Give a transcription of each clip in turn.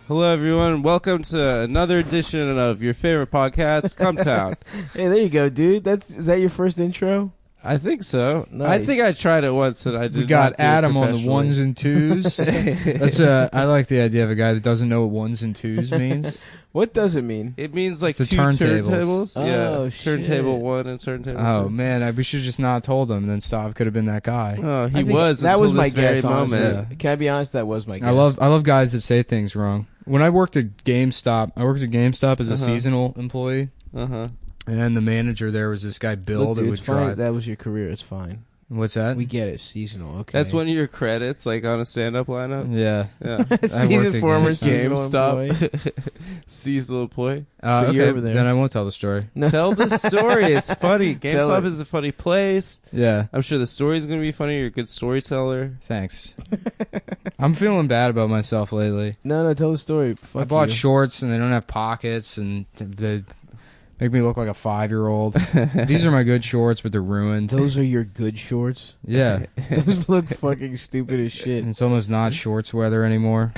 Hello, everyone. Welcome to another edition of your favorite podcast, Cum Town. Hey, there you go, dude. Is that your first intro? I think so. Nice. I think I tried it once and I did. We got not do Adam it on the ones and twos. I like the idea of a guy that doesn't know what ones and twos means. What does it mean? It means like It's two the turntables. turntables. Oh, yeah, shit. turntable 1 and turntable 2. Oh man, we should just not told him. Then Stav could have been that guy. Oh, I he think was. That until was my this very guess. moment. Honestly. Can I be honest? That was my guess. I love guys that say things wrong. When I worked at GameStop, as a seasonal employee, and the manager there was this guy Bill Look, that dude, would it's fine. drive. That was your career. It's fine. What's that? We get it. Seasonal. Okay. That's one of your credits, like on a stand-up lineup. Yeah. Yeah, I worked at former GameStop. seasonal employee. GameStop, seasonal employee. So you're Okay, over there. then I won't tell the story. No. Tell the story. It's funny. Tell GameStop it. is a funny place. Yeah. I'm sure the story's gonna be funny. You're a good storyteller. Thanks. I'm feeling bad about myself lately. No, tell the story. Fuck I bought you. shorts and they don't have pockets and they make me look like a 5-year-old. These are my good shorts, but they're ruined. Those are your good shorts. Yeah. Those look fucking stupid as shit. And it's almost not shorts weather anymore.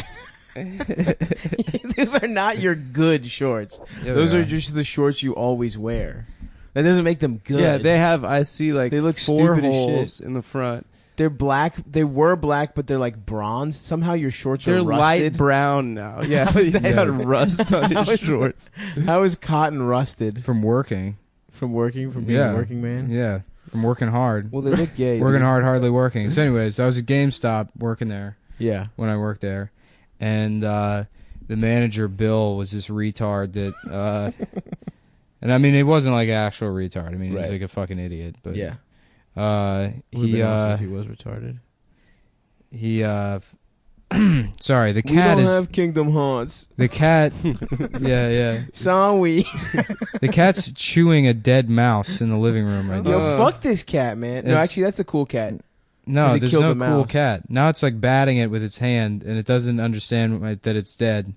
Those are not your good shorts. Yeah, Those they are just the shorts you always wear. That doesn't make them good. Yeah, they have. I see like They look 4 stupid as holes in the front. They're black. They were black, but they're like bronze. Somehow your shorts They're are light rusted. brown now. Yeah, How is you that? got rust on How your is shorts. How is cotton rusted from working. from working, from being Yeah. a working man? Yeah. From working hard. Well, they look gay. Working dude. hard, hardly working. So anyways, I was at GameStop working there Yeah. when I worked there. And the manager, Bill, was this retard that... and I mean, it wasn't like an actual retard. I mean, he was Right. like a fucking idiot. But Yeah. he if he was retarded. sorry, the We cat don't is have Kingdom Hearts. the cat. Yeah. Song we. The cat's chewing a dead mouse in the living room right now. Yo, fuck this cat, man. No, It's- actually, that's a cool cat. No, 'Cause it there's killed no the cool mouse. cat. Now it's like batting it with its hand, and it doesn't understand that it's dead.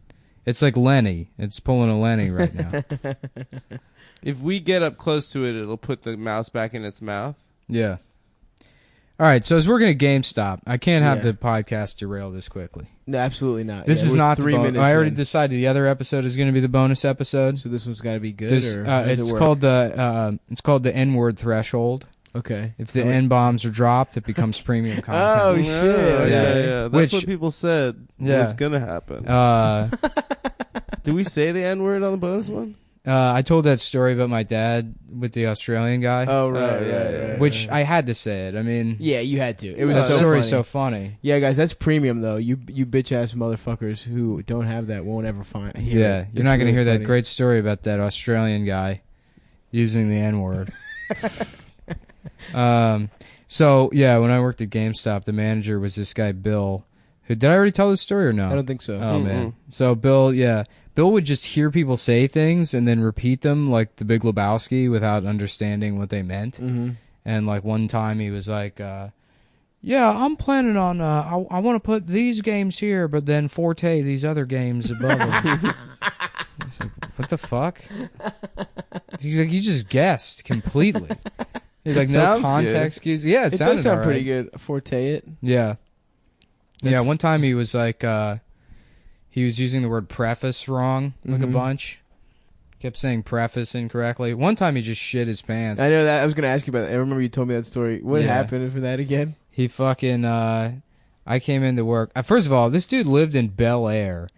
It's like Lenny. It's pulling a Lenny right now. If we get up close to it, it'll put the mouse back in its mouth. Yeah. All right, so as we're going to GameStop, I can't have Yeah. the podcast derail this quickly. No, absolutely not. This Yeah, is we're not 3 the minutes. I already in. decided the other episode is going to be the bonus episode. So this one's got to be good. This, Or how does it it's work? called the N-word threshold. Okay. If the N-bombs are dropped, it becomes premium content. Oh, shit. Yeah. That's Which- what people said Yeah. was gonna happen. Uh, Did we say the N-word on the bonus one? I told that story about my dad with the Australian guy, Oh, right, Oh, yeah, right. which I had to say it. I mean, Yeah, you had to. It the was so story's funny. so funny. Yeah, guys, that's premium though. You bitch ass motherfuckers who don't have that won't ever find. Hear Yeah, it. you're It's not going to really hear that funny. great story about that Australian guy using the N-word. So, yeah, when I worked at GameStop, the manager was this guy, Bill. Who, did I already tell this story or no? I don't think so. Oh, man. So, Bill would just hear people say things and then repeat them like the Big Lebowski without understanding what they meant. Mm-hmm. And, like, one time he was like, yeah, I'm planning on, I want to put these games here, but then Forte these other games above them. He's like, what the fuck? He's like, you just guessed completely. He's like, no sounds context cues. Yeah, it It sounded does sound all pretty right. good. Forte it. Yeah. Yeah, one time he was like, he was using the word preface wrong, like a bunch. Kept saying preface incorrectly. One time he just shit his pants. I know that. I was gonna ask you about that. I remember you told me that story. What Yeah. happened for that again? He fucking, I came into work. First of all, this dude lived in Bel Air,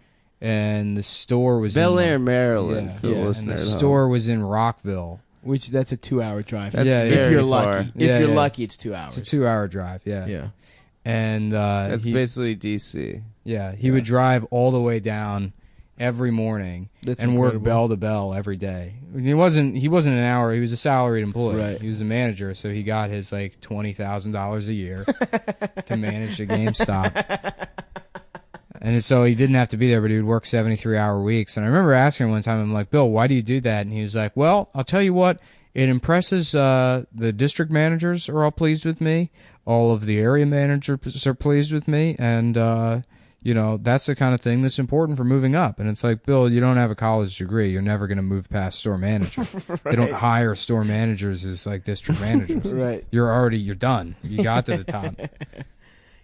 and the store was Bel in, Air, Maryland, Yeah. for Yeah, the and listener. and the at home. store was in Rockville. Which that's a 2-hour drive. That's Yeah, if very you're far. lucky. Yeah, If you're yeah. lucky, it's 2 hours. It's a 2-hour drive, yeah. Yeah. And That's he, basically DC. he would drive all the way down every morning That's and work incredible. bell to bell every day. He wasn't an hour. He was a salaried employee. Right. He was a manager, so he got his like $20,000 a year to manage the GameStop. And so he didn't have to be there, but he would work 73-hour weeks. And I remember asking him one time, I'm like, Bill, why do you do that? And he was like, well, I'll tell you what, it impresses the district managers are all pleased with me. All of the area managers are pleased with me. And, that's the kind of thing that's important for moving up. And it's like, Bill, you don't have a college degree. You're never going to move past store manager. They don't hire store managers as like district managers. Right. You're done. You got to the top.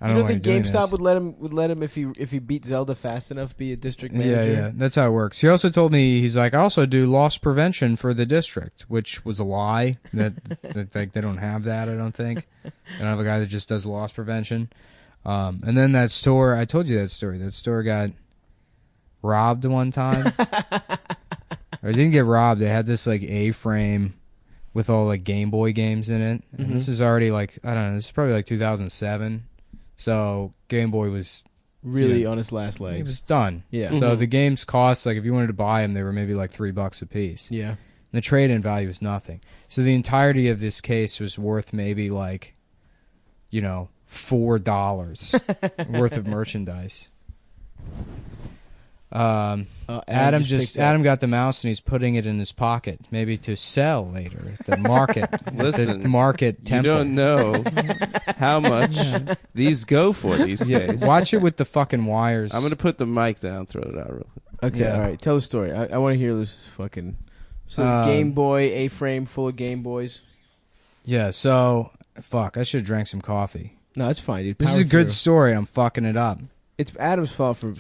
I You don't don't know think why you're GameStop doing would let him if he beat Zelda fast enough be a district this. manager? Yeah, that's how it works. He also told me, he's like, I also do loss prevention for the district, which was a lie. That like, they don't have that, I don't think. They don't have a guy that just does loss prevention. And then that store, I told you that story. That store got robbed one time. Or it didn't get robbed. They had this like A-frame with all like Game Boy games in it. And this is already like, I don't know, this is probably like 2007. So Game Boy was Really on his last it legs. was done. Yeah. So the games cost, like if you wanted to buy them, they were maybe like $3 a piece. Yeah. And the trade-in value was nothing. So the entirety of this case was worth maybe like, you know, $4 worth of merchandise. Adam got the mouse and he's putting it in his pocket, maybe to sell later at the market. Listen, the market You temple. don't know how much these go for these days. Watch it with the fucking wires. I'm gonna put the mic down, throw it out real quick. Okay, Yeah. all right. Tell the story. I want to hear this fucking. So Game Boy, A-frame full of Game Boys. Yeah. So fuck, I should have drank some coffee. No, it's fine, dude. This is a Power good through. story. I'm fucking it up. It's Adam's fault for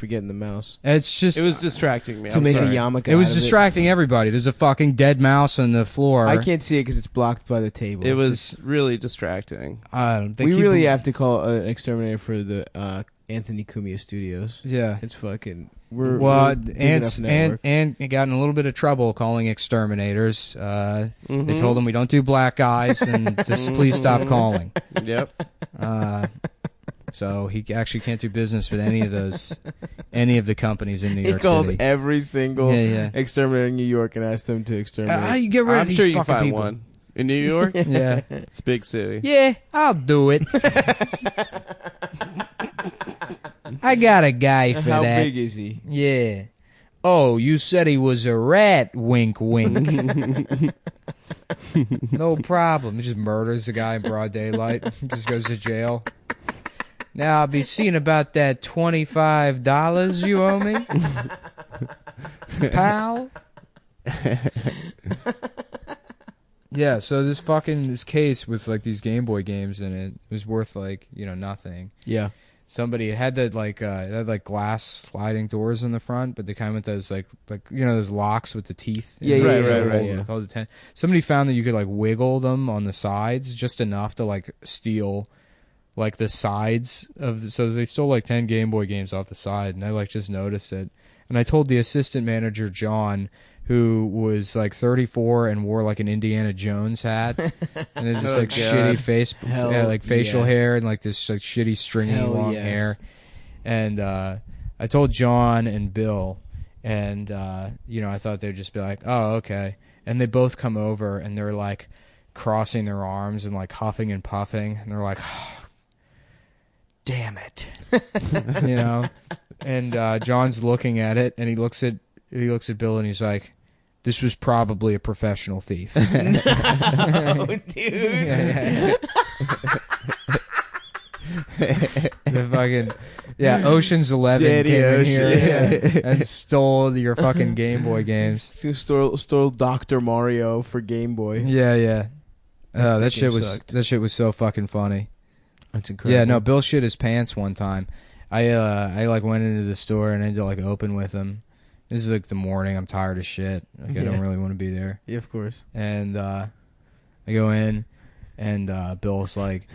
getting the mouse It's just It was distracting me. to I'm make sorry. a yarmulke. it was out of distracting everybody. There's a fucking dead mouse on the floor. I can't see it because it's blocked by the table. It was really distracting. We really have to call an exterminator for the Anthony Cumia Studios. Yeah. It's fucking. We're big and enough network. he got in a little bit of trouble calling exterminators. They Mhm. told him we don't do black guys and just please stop calling. Yep. So he actually can't do business with any of the companies in New He York called City. every single Yeah. exterminator in New York and asked them to exterminate. How do you get rid of I'm these sure you fucking can find people? one in New York. Yeah. It's a big city. Yeah, I'll do it. I got a guy for How that. big is he? Yeah. Oh, you said he was a rat. Wink, wink. No problem. He just murders the guy in broad daylight. Just goes to jail. Now I'll be seeing about that $25 you owe me, pal. Yeah. So this case with like these Game Boy games in it was worth like nothing. Yeah. Somebody had that it had like glass sliding doors in the front, but they kind of with those like those locks with the teeth. Yeah, in yeah, it, right, with yeah. all the somebody found that you could like wiggle them on the sides just enough to like steal like the sides so they stole like 10 Game Boy games off the side, and I like just noticed it. And I told the assistant manager John, who was like 34 and wore like an Indiana Jones hat and it's just Oh, like God. shitty facial yes. hair and like this like shitty stringy Hell long yes. hair. And I told John and Bill, and I thought they'd just be like, oh, okay. And they both come over and they're like crossing their arms and like huffing and puffing, and they're like, oh, damn it. And John's looking at it, and he looks at Bill and he's like, this was probably a professional thief. Oh, dude. The fucking Ocean's 11 Daddy came in Ocean. here and stole your fucking Game Boy games. Stole Dr. Mario for Game Boy. Yeah. Oh, that game shit was so fucking funny. That's incredible. Yeah, no, Bill shit his pants one time. I like went into the store and I had to like open with him. This is like the morning. I'm tired of shit. Like I don't really want to be there. Yeah, of course. And I go in, and Bill's like,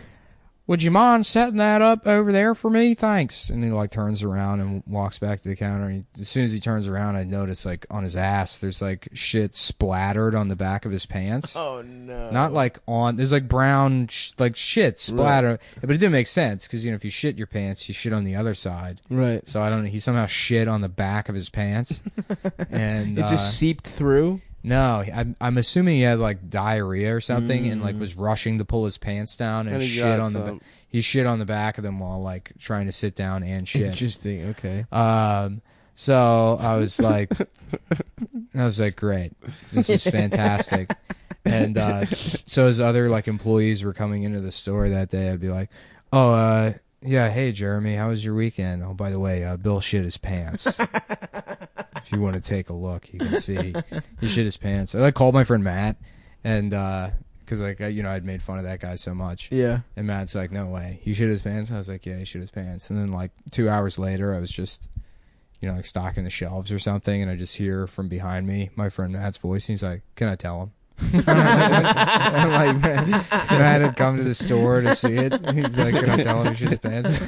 would you mind setting that up over there for me? Thanks. And he like turns around and walks back to the counter. And as soon as he turns around, I notice like on his ass, there's like shit splattered on the back of his pants. Oh, no. Not like there's like brown like shit splatter. But it didn't make sense because if you shit your pants, you shit on the other side. Right. So I don't know. He somehow shit on the back of his pants. And It just seeped through? no, I'm assuming he had like diarrhea or something, and like was rushing to pull his pants down and And he shit got on some. he shit on the back of them while like trying to sit down and shit. Interesting. Okay. So I was like, great, this is fantastic. And so as other like employees were coming into the store that day, I'd be like, oh, yeah, hey Jeremy, how was your weekend? Oh, by the way, Bill shit his pants. If you want to take a look, you can see he shit his pants. I called my friend Matt, and because like I'd made fun of that guy so much. Yeah. And Matt's like, no way, he shit his pants. I was like, yeah, he shit his pants. And then like 2 hours later, I was just like stocking the shelves or something, and I just hear from behind me my friend Matt's voice. And he's like, can I tell him? I'm like, Matt had come to the store to see it. He's like, can I tell him he shit his pants?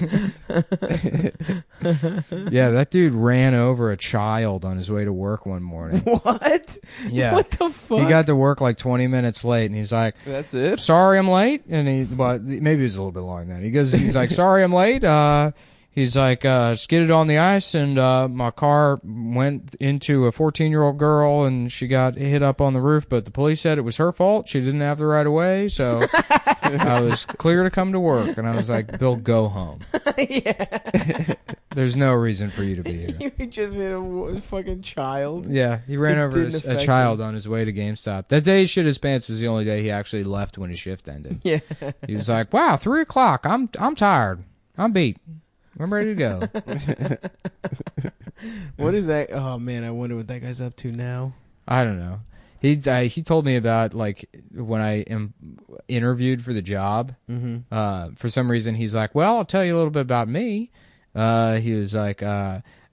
Yeah, that dude ran over a child on his way to work one morning. What? Yeah. What the fuck? He got to work like 20 minutes late, and he's like, That's it? sorry I'm late. And maybe it was a little bit longer than that. He's like, sorry I'm late. He's like, skidded on the ice, and my car went into a 14-year-old girl, and she got hit up on the roof, but the police said it was her fault. She didn't have the right of way, so I was clear to come to work. And I was like, Bill, go home. Yeah. There's no reason for you to be here. You just hit a fucking child. Yeah, he ran over a child on his way to GameStop. That day he shit his pants was the only day he actually left when his shift ended. Yeah. He was like, wow, 3 o'clock. I'm tired. I'm beat. I'm ready to go. What is that? Oh man, I wonder what that guy's up to now. I don't know. He told me about like when I am interviewed for the job. Mm-hmm. For some reason, he's like, "Well, I'll tell you a little bit about me." He was like,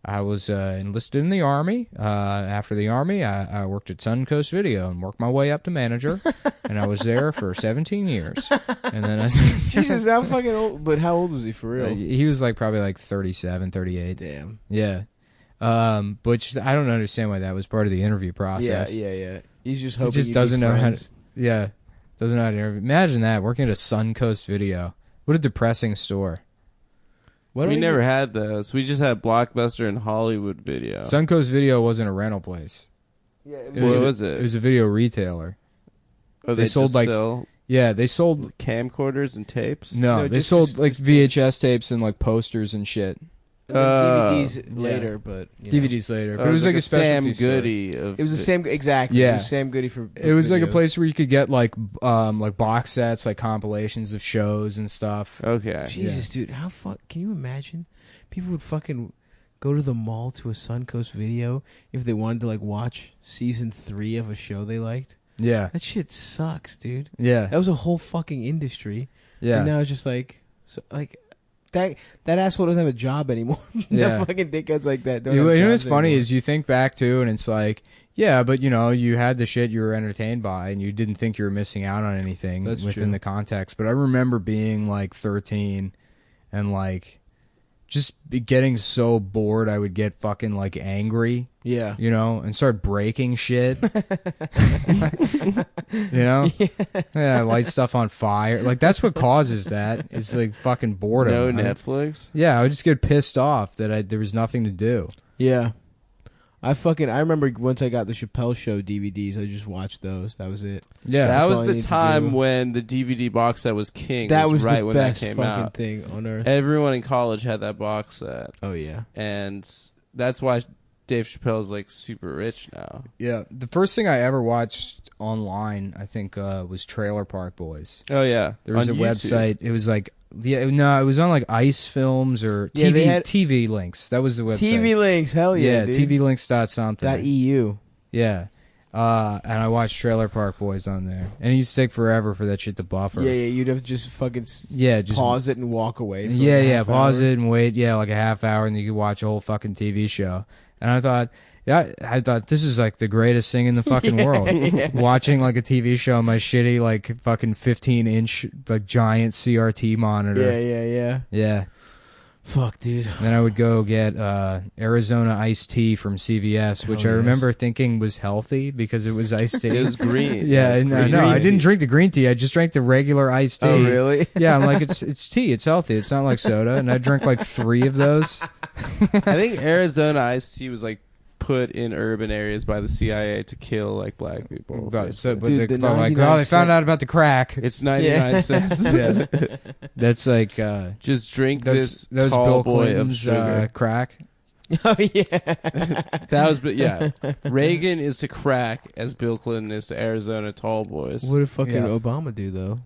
I was enlisted in the Army. After the Army, I worked at Suncoast Video and worked my way up to manager. And I was there for 17 years. And then I Jesus, how fucking old? But how old was he for real? he was like probably like 37, 38. Damn. Yeah. But I don't understand why that was part of the interview process. Yeah. He's just hoping He just doesn't know how to. Yeah, doesn't know how to interview. Imagine that, working at a Suncoast Video. What a depressing store. We never had those. We just had Blockbuster and Hollywood Video. Suncoast Video wasn't a rental place. Yeah. What was it? It was a video retailer. Oh, they sold just like sell they sold camcorders and tapes. no, they sold like VHS tapes and like posters and shit. DVDs later, but DVDs later, but it was like a specialty Sam Goody. It was the same exactly. Yeah. It was Sam Goody for. It was like a videos. place where you could get like box sets, like compilations of shows and stuff. Okay. Jesus, dude, how can you imagine? People would fucking go to the mall to a Suncoast Video if they wanted to like watch season 3 of a show they liked. Yeah, That shit sucks, dude. yeah, That was a whole fucking industry. yeah. And now it's just like, that asshole doesn't have a job anymore. Yeah. The fucking dickheads like that don't You have know what's jobs funny anymore. is you think back to, and it's like, yeah, but you had the shit you were entertained by, and you didn't think you were missing out on anything That's within true. the context. But I remember being like 13 and like just getting so bored I would get fucking like angry, Yeah. and start breaking shit. Yeah, light stuff on fire. Like that's what causes that. It's like fucking boredom. No Netflix. Yeah, I would just get pissed off that there was nothing to do. Yeah. I remember once I got the Chappelle Show DVDs, I just watched those. That was it. Yeah, that that's was all I the need to time do. when the DVD box set was king. That was right the when best that came fucking out. thing on earth. Everyone in college had that box set, Oh yeah. and that's why Dave Chappelle is like super rich now. yeah. The first thing I ever watched online, I think, was Trailer Park Boys. Oh yeah, There was on a YouTube. website. It was like, it was on like Ice Films or Yeah, TV they had- TV Links. That was the website. TV links, hell yeah, dude. TVlinks dot something. .eu. Yeah. And I watched Trailer Park Boys on there, and it used to take forever for that shit to buffer. Yeah, you'd have to just fucking Just pause it and walk away. For Yeah, like a yeah. half Pause hour. it and wait. Yeah, like a half hour, and you could watch a whole fucking TV show. And I thought, this is like the greatest thing in the fucking world. Yeah. Watching like a TV show on my shitty like fucking 15-inch like giant CRT monitor. Yeah. Yeah. Fuck, dude. And then I would go get Arizona iced tea from CVS, which Hell I yes. remember thinking was healthy because it was iced tea. It was green. Yeah, It was no, green I tea. didn't drink the green tea. I just drank the regular iced tea. Oh, really? Yeah, I'm like, it's tea. It's healthy. It's not like soda. And I drank like 3 of those. I think Arizona iced tea was like put in urban areas by the CIA to kill like black people. But Dude, they the thought like, 99 they found out about the crack. It's 99 cents. Yeah. That's like Just drink those this tall Bill boy of Clinton's sugar. crack. Oh yeah. Reagan is to crack as Bill Clinton is to Arizona tall boys. What did fucking Yeah. Obama do though?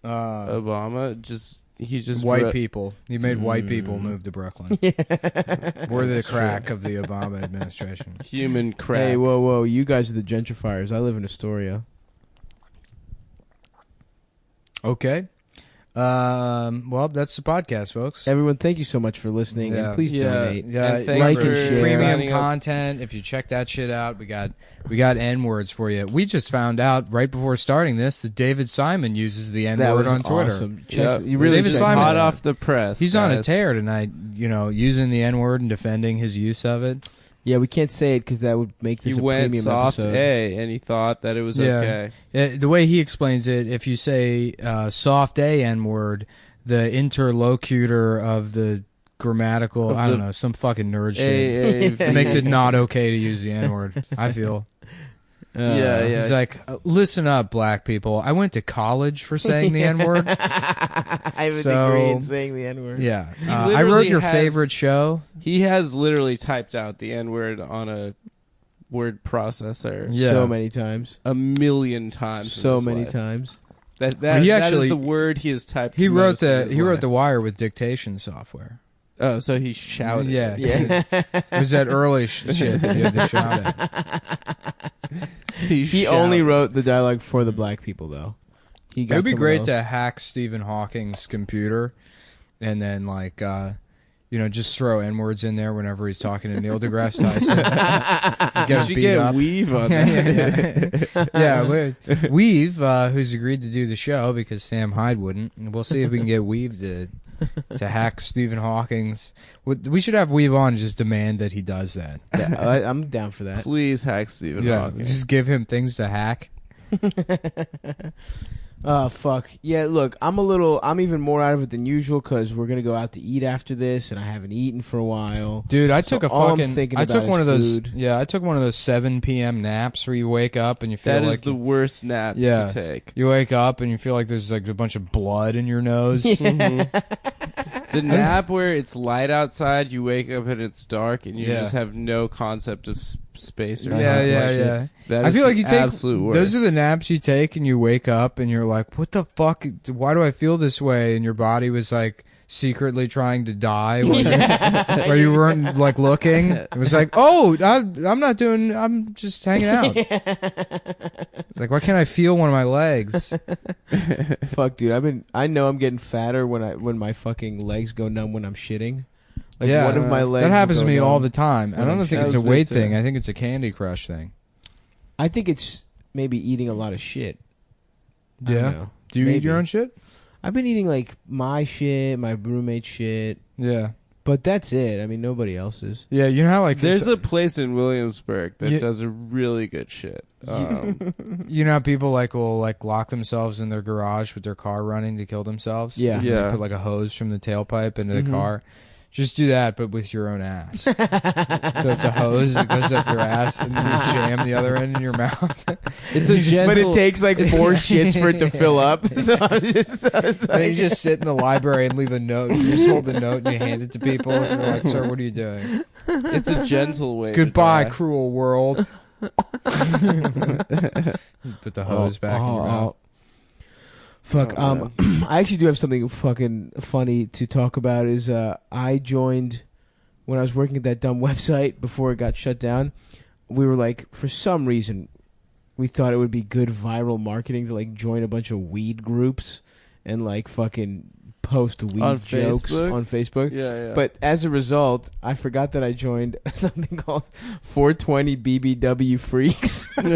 Obama he just White people. He made white people move to Brooklyn. We're the That's crack of the Obama administration. human crack. Hey, whoa! You guys are the gentrifiers. I live in Astoria. Okay. Well, that's the podcast, folks. Everyone, thank you so much for listening, and please donate. Yeah, And thanks like for and share. Premium signing up. content. If you check that shit out, we got N-words for you. We just found out right before starting this that David Simon uses the That N-word was on Twitter. awesome. Yep. You really David should- Simon's hot off the press. He's on a guys. tear tonight, using the N-word and defending his use of it. Yeah, we can't say it because that would make He this a went premium soft episode. A, and he thought that it was Yeah. okay. The way he explains it, if you say soft A N-word, the interlocutor of the grammatical, I don't know, some fucking nerd shit. It makes it not okay to use the N-word, I feel. Yeah. He's like, listen up, black people. I went to college for saying the N-word. I have a So- degree in saying the N-word. Yeah. He I wrote literally your has- favorite show. He has literally typed out the N-word on a word processor Yeah. So many times. a million times. in So his many life. times. That He that actually- is the word he has typed. He wrote most in his life. The Wire with dictation software. Oh, so he shouted. Yeah. Yeah. It was that early shit that you had to shout at. He only wrote the dialogue for the black people, though. He got It would be someone great else. to hack Stephen Hawking's computer and then, just throw N-words in there whenever he's talking to Neil deGrasse Tyson. You Get him should beat get up. Weave on that. Yeah, Weave, who's agreed to do the show because Sam Hyde wouldn't. And we'll see if we can get Weave to hack Stephen Hawking's. We should have Weave on and just demand that he does that. Yeah, I'm down for that. Please hack Stephen Yeah, Hawking. just give him things to hack. Oh, fuck. Yeah, look, I'm even more out of it than usual because we're going to go out to eat after this, and I haven't eaten for a while. Dude, I So took all I'm thinking I about took is one of those. food. Yeah, I took one of those 7 p.m. naps where you wake up and you feel That like is the worst nap Yeah. to take. you wake up and you feel like there's like a bunch of blood in your nose. The nap where it's light outside, you wake up and it's dark, and you Yeah. just have no concept of space or Yeah, time. yeah, Like, yeah. That I is feel like the you take absolute worst. those are the naps you take and you wake up and you're like, what the fuck? Why do I feel this way? And your body was like secretly trying to die where you weren't like looking. It was like, oh, I'm just hanging out. Like, why can't I feel one of my legs? Fuck, dude. I know I'm getting fatter when my fucking legs go numb when I'm shitting. Like Yeah. one of my legs. That happens to will me go all numb. the time. I when don't I'm think shit. it's a That was weight me, thing. too. I think it's a Candy Crush thing. I think it's maybe eating a lot of shit. I don't know. Do you eat Maybe. your own shit? I've been eating like my shit, my roommate's shit, Yeah. but that's it. I mean, nobody else's. Yeah, you know how like There's a place in Williamsburg that Yeah. does a really good shit. you know how people will lock themselves in their garage with their car running to kill themselves? Yeah. And they Yeah. put like a hose from the tailpipe into the Mhm. car. Just do that, but with your own ass. So it's a hose that goes up your ass, and you jam the other end in your mouth. It's a But gentle. it takes like 4 shits for it to fill up. So I'm just. Then you just sit in the library and leave a note. You just hold the note and you hand it to people. And you're like, "Sir, what are you doing?" It's a gentle way. Goodbye, to die. cruel world. Put the hose back in your mouth. Fuck. Oh, I actually do have something fucking funny to talk about. Is I joined when I was working at that dumb website before it got shut down. We were like, for some reason, we thought it would be good viral marketing to like join a bunch of weed groups and like fucking post weed On jokes Facebook? on Facebook. Yeah. But as a result, I forgot that I joined something called 420 BBW Freaks. And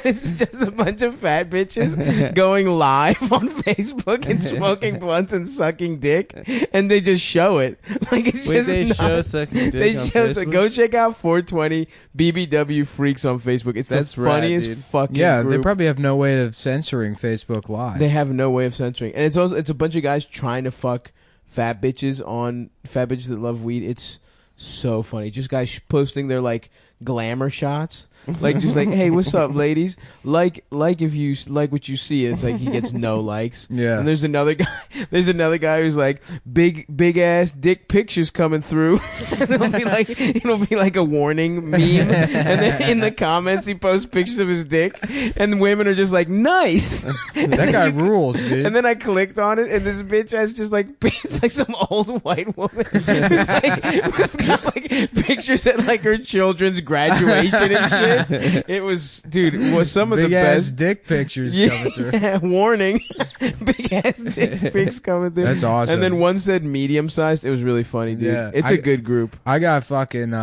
it's just a bunch of fat bitches going live on Facebook and smoking blunts and sucking dick, and they just show it. Like it's Wait, just they not- show sucking dick They on show Facebook? go check out 420 BBW Freaks on Facebook. It's That's the rad, funniest dude. fucking Yeah, group. they probably have no way of censoring Facebook Live. They have no way of censoring, and it's a bunch of guys trying to fuck fat bitches that love weed. It's so funny. Just guys posting their like glamour shots, like just like, hey, what's up, ladies? Like if you like what you see, it's like he gets no likes. Yeah. And there's another guy. There's another guy who's like big ass dick pictures coming through. And it'll be like a warning meme. And then in the comments he posts pictures of his dick, and the women are just like, nice. That guy rules, dude. And then I clicked on it, and this bitch has just like it's like some old white woman who's got like pictures at like her children's graduation and shit. It was, dude, it was some of Big the ass best. dick pictures coming through. Yeah, warning. Big ass dick pics coming through. That's awesome. And then one said medium sized. It was really funny, dude. Yeah, It's a good group. I got fucking.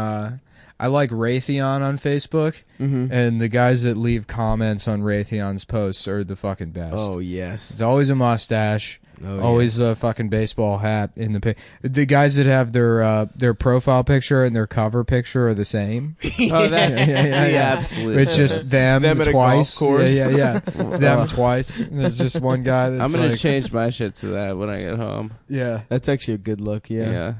I like Raytheon on Facebook, and the guys that leave comments on Raytheon's posts are the fucking best. Oh yes. It's always a mustache. Oh, always a fucking baseball hat in the the guys that have their profile picture and their cover picture are the same. Oh, that's yeah. absolute. It's just them at a twice. golf course. Yeah. Them twice. There's just one guy that's I'm gonna like, change my shit to that when I get home. Yeah. That's actually a good look. Yeah.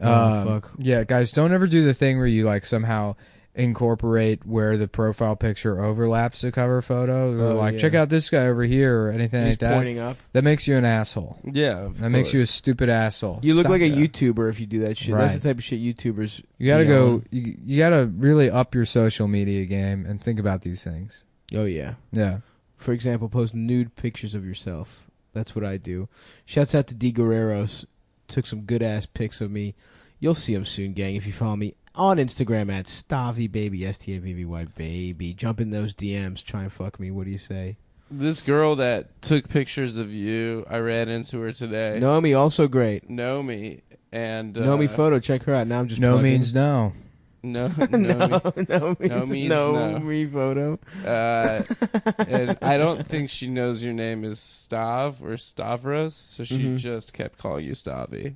Oh, fuck. Yeah, guys, don't ever do the thing where you like somehow incorporate where the profile picture overlaps the cover photo. Or like, check out this guy over here or anything He's like that. pointing up. That makes you an asshole. Yeah, That makes you a stupid asshole. You look Stop like a that. YouTuber if you do that shit. Right. That's the type of shit YouTubers. You gotta be go. on. You gotta really up your social media game and think about these things. Oh yeah. Yeah. For example, post nude pictures of yourself. That's what I do. Shouts out to D Guerreros. Took some good ass pics of me. You'll see him soon, gang, if you follow me on Instagram at StavvyBaby, STAVVY baby. Jump in those DMs, try and fuck me. What do you say? This girl that took pictures of you, I ran into her today. Nomi, also great. Nomi. And Nomi photo, check her out. Now I'm just No plugging. means no. No, No means means no. no me photo. And I don't think she knows your name is Stav or Stavros, so she just kept calling you Stavy.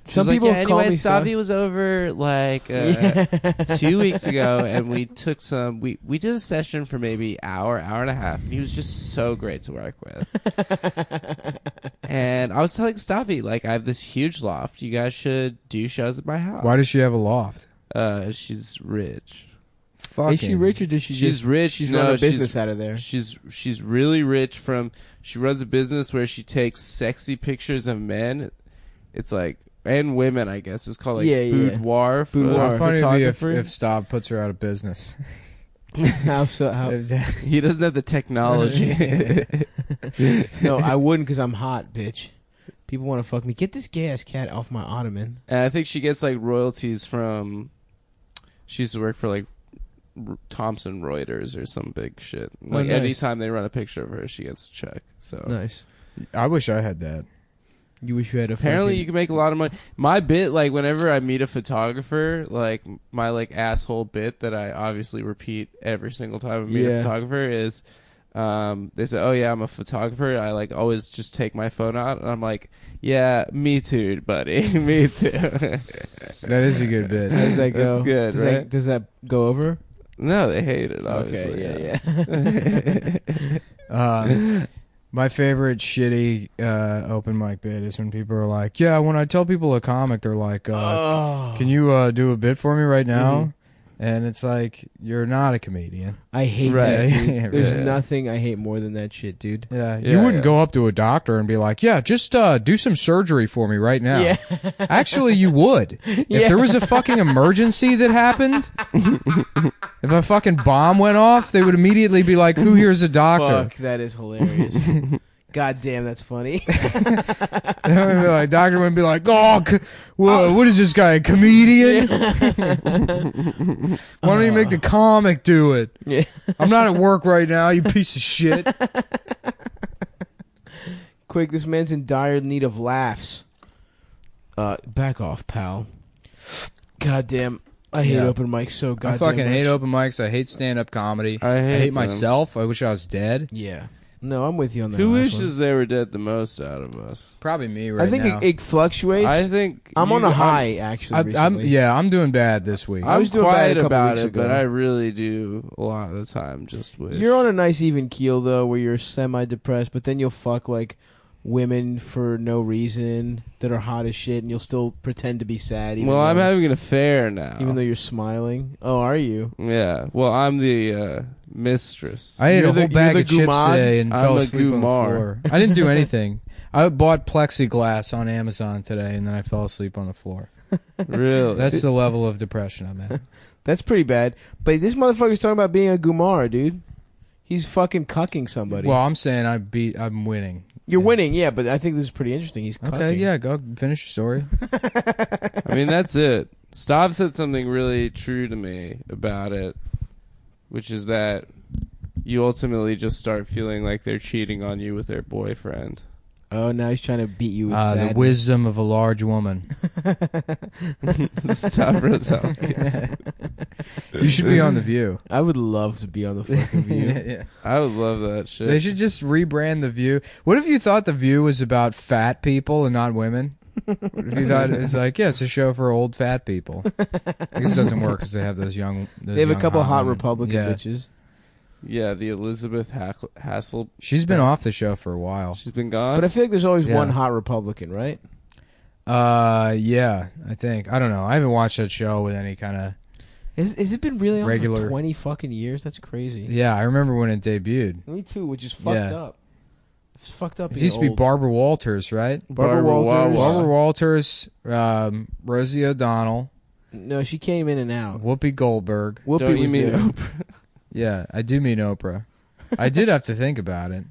Some people call me Stavy was over like 2 weeks ago, and we took some. We did a session for maybe hour and a half, and he was just so great to work with. And I was telling Stavy, like, I have this huge loft. You guys should do shows at my house. Why does she have a loft? She's rich. Fucking. Is she rich or does she She's just... rich. She's No, running a she's- business out of there. She's really rich from. She runs a business where she takes sexy pictures of men. It's like. And women, I guess. It's called like boudoir. Boudoir. How funny it would be if photography. Stav puts her out of business. How? He doesn't have the technology. No, I wouldn't because I'm hot, bitch. People want to fuck me. Get this gay ass cat off my ottoman. And I think she gets like royalties from. She used to work for like Thomson Reuters or some big shit. Like nice. anytime they run a picture of her, she gets a check. So Nice. I wish I had that. You wish you had a. apparently fucking- you can make a lot of money. My bit, like whenever I meet a photographer, like my like asshole bit that I obviously repeat every single time I meet a photographer is, they say, "Oh yeah, I'm a photographer." I like always just take my phone out and I'm like, "Yeah, me too, buddy, me too." That is a good bit. How does that go? That's good, does right? does that go over? No, they hate it. Obviously. Okay, yeah. My favorite shitty open mic bit is when people are like, yeah, when I tell people a comic, they're like, can you do a bit for me right now? And it's like, you're not a comedian. I hate Right. that, dude. Yeah, There's right. nothing I hate more than that shit, dude. Yeah, Yeah, you wouldn't yeah. go up to a doctor and be like, yeah, just do some surgery for me right now. Yeah. Actually, you would. If there was a fucking emergency that happened, if a fucking bomb went off, they would immediately be like, who here's a doctor? Fuck, that is hilarious. God damn, that's funny. Doctor wouldn't be like, oh, what is this guy, a comedian? Why don't you make the comic do it? Yeah. I'm not at work right now, you piece of shit. Quick, this man's in dire need of laughs. Back off, pal. God damn, I hate open mics so goddamn I fucking hate much. open mics. I hate stand-up comedy. I hate them. myself. I wish I was dead. Yeah. No, I'm with you on that. Who last wishes they were dead the most out of us? Probably me one. right I think now. it fluctuates. I think I'm on you- a high, actually, I'm recently. I'm doing bad this week. I was I'm doing bad a quiet couple about weeks it, ago. but I really do a lot of the time just wish. You're on a nice even keel, though, where you're semi-depressed, but then you'll fuck, like, women for no reason that are hot as shit, and you'll still pretend to be sad. Even Well, though, I'm having an affair now. even though you're smiling. Oh, are you? Yeah. Well, I'm the mistress. I ate You're a the- whole bag you're of the chips Gumad? today and I'm fell a asleep on the Gumar. floor. I didn't do anything. I bought plexiglass on Amazon today and then I fell asleep on the floor. Really? That's the level of depression I'm at. That's pretty bad. But this motherfucker's talking about being a Gumar, dude. He's fucking cucking somebody. Well, I'm saying I'm winning. You're winning, yeah, but I think this is pretty interesting. He's cucking. Okay, yeah, go finish your story. I mean, that's it. Stav said something really true to me about it, which is that you ultimately just start feeling like they're cheating on you with their boyfriend. Oh, now he's trying to beat you with sadness. The wisdom of a large woman. Stop Rosales. You should be on The View. I would love to be on the fucking View. Yeah. I would love that shit. They should just rebrand The View. What if you thought The View was about fat people and not women? What if you thought it's like, yeah, it's a show for old fat people? I guess it doesn't work because they have those young. They have a couple hot women. Republican bitches. Yeah, the Elizabeth Hassel. She's been off the show for a while. She's been gone. But I feel like there's always one hot Republican, right? Yeah, I think. I don't know. I haven't watched that show with any kind of. Has it been really on regular for 20 fucking years? That's crazy. Yeah, I remember when it debuted. Me too, which is fucked up. It's fucked up. It used to be Barbara Walters, right? Barbara Walters. Barbara Walters, Rosie O'Donnell. No, she came in and out. Whoopi Goldberg. Whoopi Don't you was mean there. Oprah? Yeah, I do mean Oprah. I did have to think about it.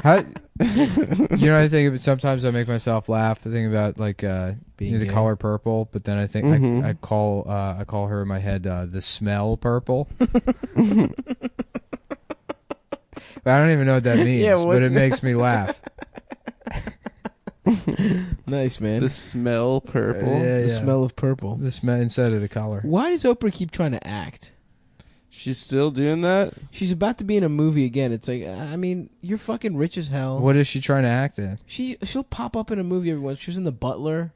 I think sometimes I make myself laugh. I think about like the color purple, but then I think I call her in my head the smell purple. But I don't even know what that means, but it makes me laugh. Nice, man. The smell purple. The smell of purple. The smell instead of the color. Why does Oprah keep trying to act? She's still doing that? She's about to be in a movie again. It's like, I mean, you're fucking rich as hell. What is she trying to act in? She'll pop up in a movie every once. She was in The Butler.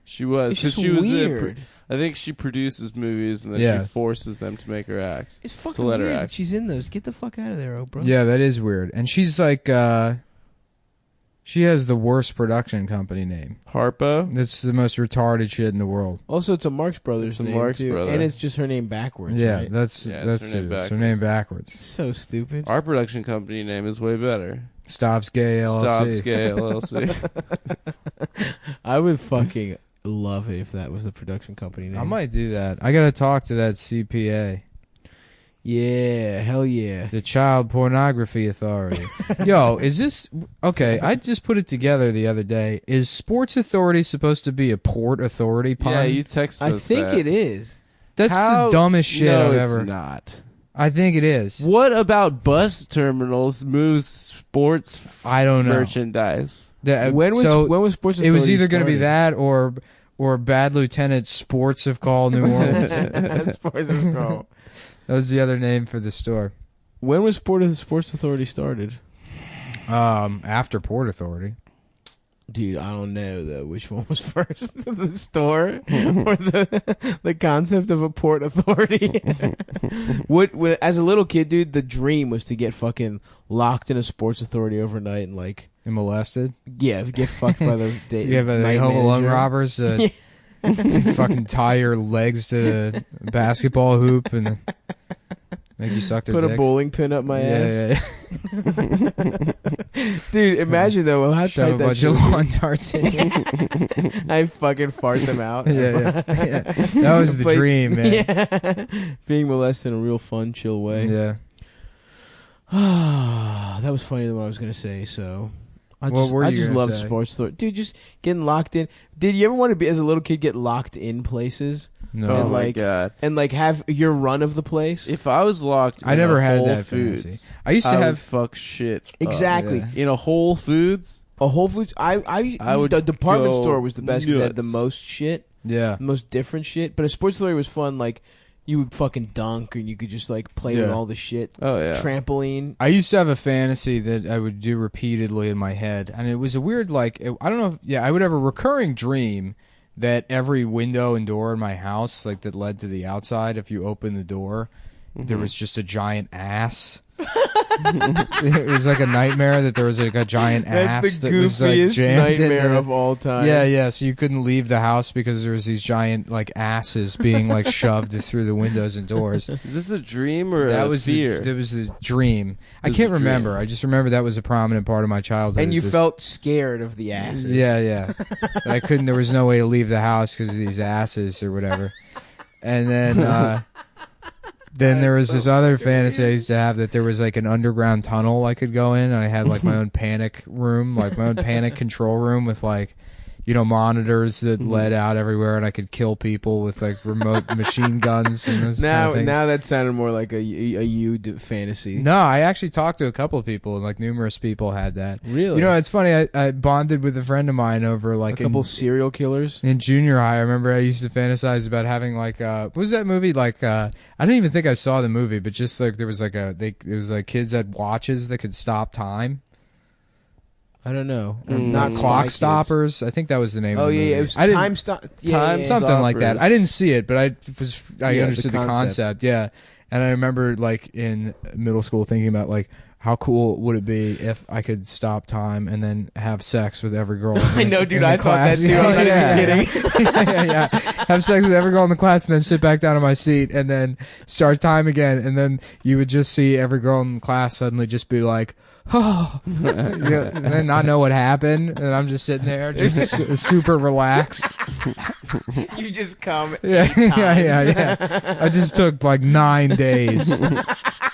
She was. It's just she was weird. I think she produces movies and then she forces them to make her act. It's fucking let her weird act. that she's in those. Get the fuck out of there, Oprah. Yeah, that is weird. And she's like, she has the worst production company name. Harpo? That's the most retarded shit in the world. Also, it's a Marx Brothers name, Marx too. Brother. And it's just her name backwards, Yeah, right? that's her name backwards. So stupid. Our production company name is way better. Stops Gay LLC. Stops Gay LLC. I would fucking love it if that was the production company name. I might do that. I gotta talk to that CPA. Yeah, hell yeah. The Child Pornography Authority. Yo, is this... Okay, I just put it together the other day. Is Sports Authority supposed to be a Port Authority pun? Yeah, you texted us I think that. it is. That's the dumbest shit I've ever... it's not. I think it is. What about bus terminals moves sports I don't know. merchandise? When was Sports Authority It was either going to be started? that or Bad Lieutenant Sports of Call New Orleans. Sports of Call. That was the other name for the store. When was Sports Authority started? After Port Authority. Dude, I don't know though. Which one was first, the store or the concept of a port authority? What as a little kid, dude, the dream was to get fucking locked in a Sports Authority overnight and like And molested. get fucked by the By the Home Alone robbers. Fucking tie your legs to the basketball hoop and make you suck their Put dicks. a bowling pin up my ass. Yeah. Dude, imagine though how Shove tight a that bunch shit of would be. lawn darts in you. I fucking fart them out. Yeah. That was the dream, man. Yeah. Being molested in a real fun, chill way. Yeah. That was funnier than what I was gonna say. So, I What just gonna love say? Sports Authority, dude. Just getting locked in. Did you ever want to be as a little kid get locked in places? No. Oh And my like- god! And like have your run of the place? If I was locked, I in never a had Whole that Foods, fantasy. I used to would have fuck shit. up. Exactly. yeah. In a Whole Foods. A Whole Foods. I would the department go store was the best because they had the nuts. most shit, Yeah. the most different shit. But a Sports Authority was fun. Like you would fucking dunk and you could just like play with Yeah. all the shit. Oh yeah. Trampoline. I used to have a fantasy that I would do repeatedly in my head, and it was a weird, like, I don't know if, I would have a recurring dream that every window and door in my house, like, that led to the outside, if you open the door, there was just a giant ass. It was like a nightmare that there was like a giant ass That's the that was like goofiest jammed in nightmare there. of all time. Yeah, so you couldn't leave the house because there was these giant like asses being like shoved through the windows and doors. Is this a dream or That a was fear? that was the dream. I was can't the dream. remember. I just remember that was a prominent part of my childhood. And you is this- felt scared of the asses. Yeah. But I couldn't. There was no way to leave the house because of these asses or whatever. And then Then there was this other fantasy I used to have that there was like an underground tunnel I could go in. And I had like my own panic room, like my own panic control room with like, monitors that led out everywhere, and I could kill people with like remote machine guns. And those now, kind of things. now that sounded more like a you fantasy. No, I actually talked to a couple of people, and like numerous people had that. Really? It's funny. I bonded with a friend of mine over like a couple serial killers in junior high. I remember I used to fantasize about having like what was that movie? Like I didn't even think I saw the movie, but just like there was like it was like kids had watches that could stop time. I don't know. Not Clock Stoppers. I think that was the name of the movie. It was Time Stop. Something like that. I didn't see it, but I understood the concept. Yeah. And I remember like in middle school thinking about like how cool would it be if I could stop time and then have sex with every girl. I know, dude. I thought that too. I'm not even kidding. yeah. Have sex with every girl in the class and then sit back down in my seat and then start time again. And then you would just see every girl in the class suddenly just be like, oh, and then not know what happened, and I'm just sitting there, just super relaxed. You just come. Yeah. I just took like 9 days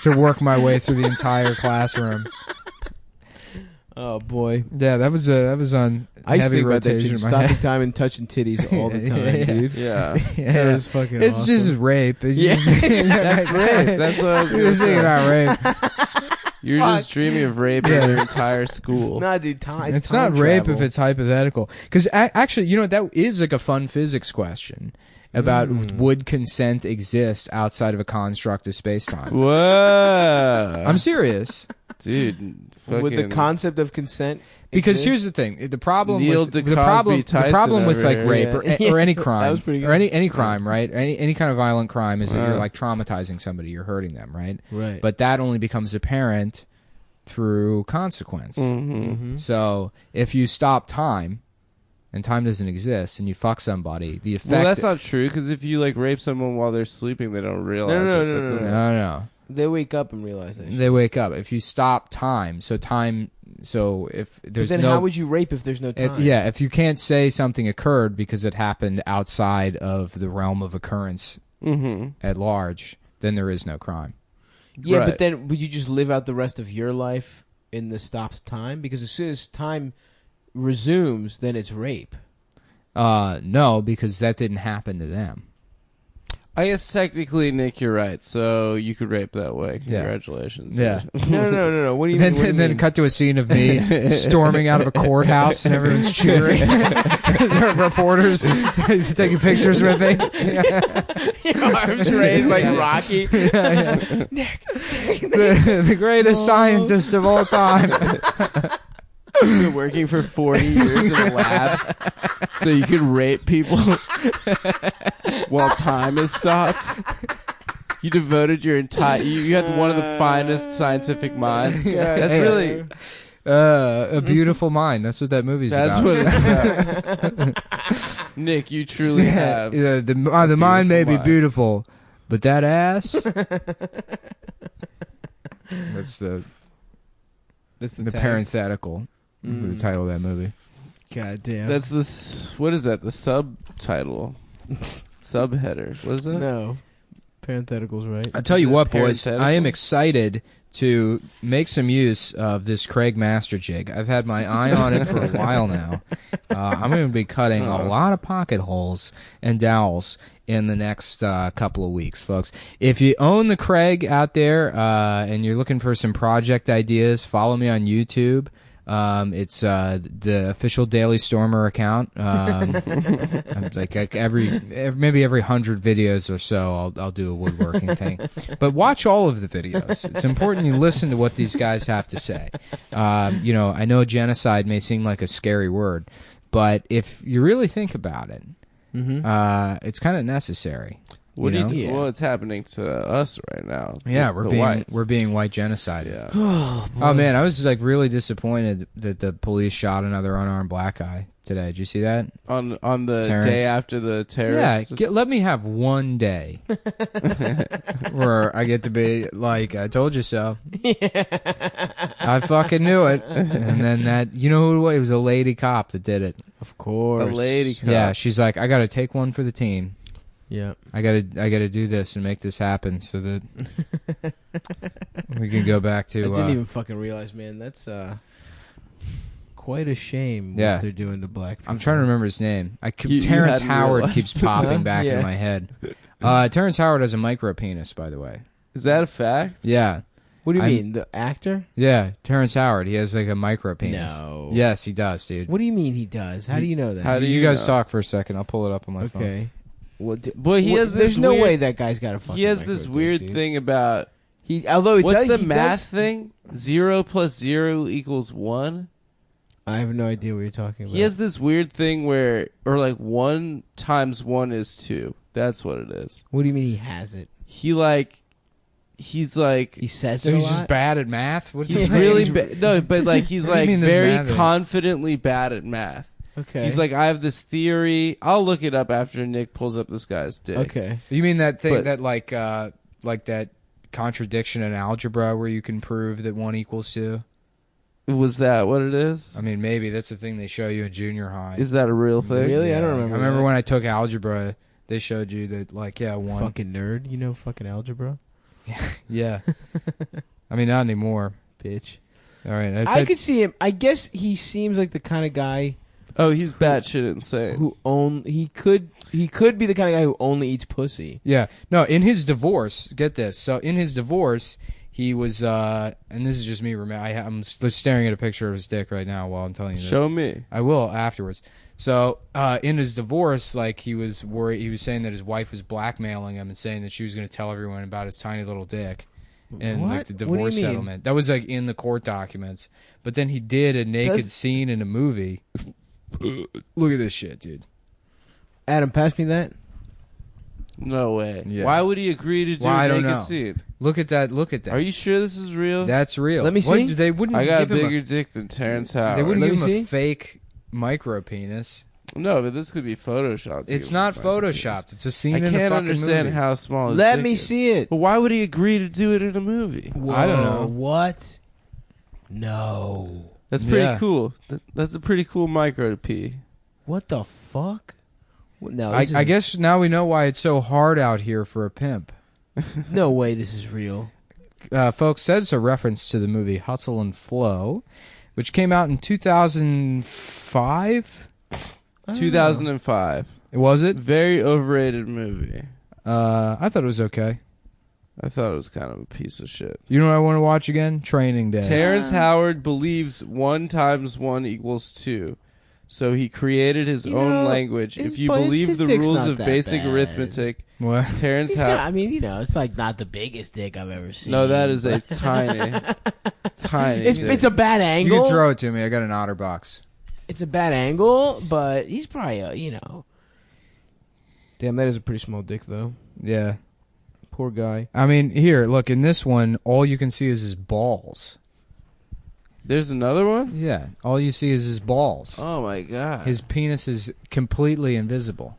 to work my way through the entire classroom. Oh boy. Yeah, that was on I used to heavy think about that rotation. shit, stopping time and touching titties all the time, dude. Yeah. That was fucking It's awesome. just rape. It's just, That's rape. That's what I was You're going to thinking say. about rape. You're just dreaming of rape in your entire school. Nah, dude, time. It's time not rape travel. if it's hypothetical. Because actually, that is like a fun physics question about would consent exist outside of a construct of space-time. Whoa. I'm serious. Dude. With the concept of consent. Because exist? here's the thing: the problem Neil with the DeCosby problem with like over rape here. or any crime, That was pretty good. or any crime, right? Any kind of violent crime is that you're like traumatizing somebody, you're hurting them, right? Right. But that only becomes apparent through consequence. Mm-hmm. So if you stop time, and time doesn't exist, and you fuck somebody, the effect. Well, that's not true, because if you like rape someone while they're sleeping, they don't realize No. No. They wake up and realize that. They wake up. If you stop time, so if there's then how would you rape if there's no time? If you can't say something occurred because it happened outside of the realm of occurrence at large, then there is no crime. Yeah, Right. but then would you just live out the rest of your life in the stopped time? Because as soon as time resumes, then it's rape. No, because that didn't happen to them. I guess technically, Nick, you're right. So you could rape that way. Congratulations. Yeah. No. What do you mean? And then cut to a scene of me storming out of a courthouse and everyone's cheering. There are reporters taking pictures with me. Arms raised like Rocky. Nick. The greatest scientist of all time. You've been working for 40 years in a lab so you could rape people while time is stopped. You devoted your entire... You had one of the finest scientific minds. That's really... A beautiful mind. That's what that movie's about. That's what it's about. Nick, you truly have... the mind may be beautiful, but that ass... That's the parenthetical. The title of that movie. God damn. That's the... What is that? The subtitle. Subheader. What is that? No. Parentheticals, right? I'll tell you what, boys. Parenthetical? I am excited to make some use of this Craig Master jig. I've had my eye on it for a while now. I'm going to be cutting a lot of pocket holes and dowels in the next couple of weeks, folks. If you own the Craig out there and you're looking for some project ideas, follow me on YouTube. It's the official Daily Stormer account. Like maybe every 100 videos or so, I'll do a woodworking thing. But watch all of the videos. It's important you listen to what these guys have to say. I know genocide may seem like a scary word, but if you really think about it, it's kind of necessary. What do you think? Well, it's happening to us right now. Yeah, we're being white genocided. Yeah. Oh man, I was just like really disappointed that the police shot another unarmed black guy today. Did you see that? On the Terrence. day after the terrorists. Yeah, let me have one day where I get to be like, I told you so. I fucking knew it. And then that, you know who it was? It was a lady cop that did it. Of course. A lady cop. Yeah, she's like, I got to take one for the team. Yeah. I gotta do this and make this happen so that we can go back to. I didn't even fucking realize, man. That's quite a shame Yeah. what they're doing to black people. I'm trying to remember his name. You Terrence hadn't Howard realized. keeps popping back Yeah. in my head. Terrence Howard has a micro penis, by the way. Is that a fact? Yeah. What do you I'm- mean? The actor? Yeah, Terrence Howard. He has like a micro penis. No. Yes, he does, dude. What do you mean he does? How do you know that? How do you you guys know? talk for a second? I'll pull it up on my phone. Okay. Well, Boy, he has this there's no weird- way that guy's got a fucking He has micro this dick, weird dude. thing about Although he what's does, the he math does- thing? 0 + 0 = 1. I have no idea what you're talking about. He has this weird thing where, or like 1 × 1 is 2. That's what it is. What do you mean he has it? He's like, He says So it a he's just lot? bad at math? What's he's his really name? no, but like he's What do you like mean this very math is? confidently bad at math. Okay. He's like, I have this theory. I'll look it up after Nick pulls up this guy's dick. Okay. You mean that thing But- that like that contradiction in algebra where you can prove that 1 = 2? Was that what it is? I mean, maybe that's the thing they show you in junior high. Is that a real thing? Really? I don't Yeah. remember I remember that. when I took algebra, they showed you that like 1. Fucking nerd. You know fucking algebra? Yeah. I mean, not anymore. Bitch. All right. I could see him. I guess he seems like the kind of guy Oh, he's batshit insane. who he could be the kind of guy who only eats pussy. Yeah. No, in his divorce, get this. So in his divorce, he was, and this is just me. I'm staring at a picture of his dick right now while I'm telling you this. Show me. I will afterwards. So in his divorce, like he was worried. He was saying that his wife was blackmailing him and saying that she was going to tell everyone about his tiny little dick. And like What? the What do you divorce mean? settlement. That was like in the court documents. But then he did a naked scene in a movie. Look at this shit, dude. Adam, pass me that. No way. Yeah. Why would he agree to do Well, I a don't naked know. scene? Look at that. Look at that. Are you sure this is real? That's real. Let me see. What? They wouldn't I got a give him bigger dick than Terrence They Howard. wouldn't Let give him me a see. fake micro penis. No, but this could be photoshopped. to It's give not him a fucking photoshopped. It's a scene I in a can't fucking understand movie. how small his Let dick me is. see it. But why would he agree to do it in a movie? I don't know. What? No. That's pretty Yeah. cool. That's a pretty cool micro to pee. What the fuck? No, I guess now we know why it's so hard out here for a pimp. no way this is real. Folks, that's a reference to the movie Hustle and Flow, which came out in 2005. 2005. Was it? Very overrated movie. I thought it was okay. I thought it was kind of a piece of shit. You know what I want to watch again? Training Day. Terrence Howard believes 1 × 1 = 2. So he created his You own know, language. his- If you but his believe the dick's rules not of that basic bad. arithmetic, What? Terrence He's Howard... got, I mean, it's like not the biggest dick I've ever seen. No, that is a but- tiny, tiny It's dick. it's a bad You angle. can throw it to me. I got an otter box. It's a bad angle, but he's probably Damn, that is a pretty small dick though. Yeah. Poor guy. I mean, here, look, in this one, all you can see is his balls. There's another one? Yeah. All you see is his balls. Oh my god. His penis is completely invisible.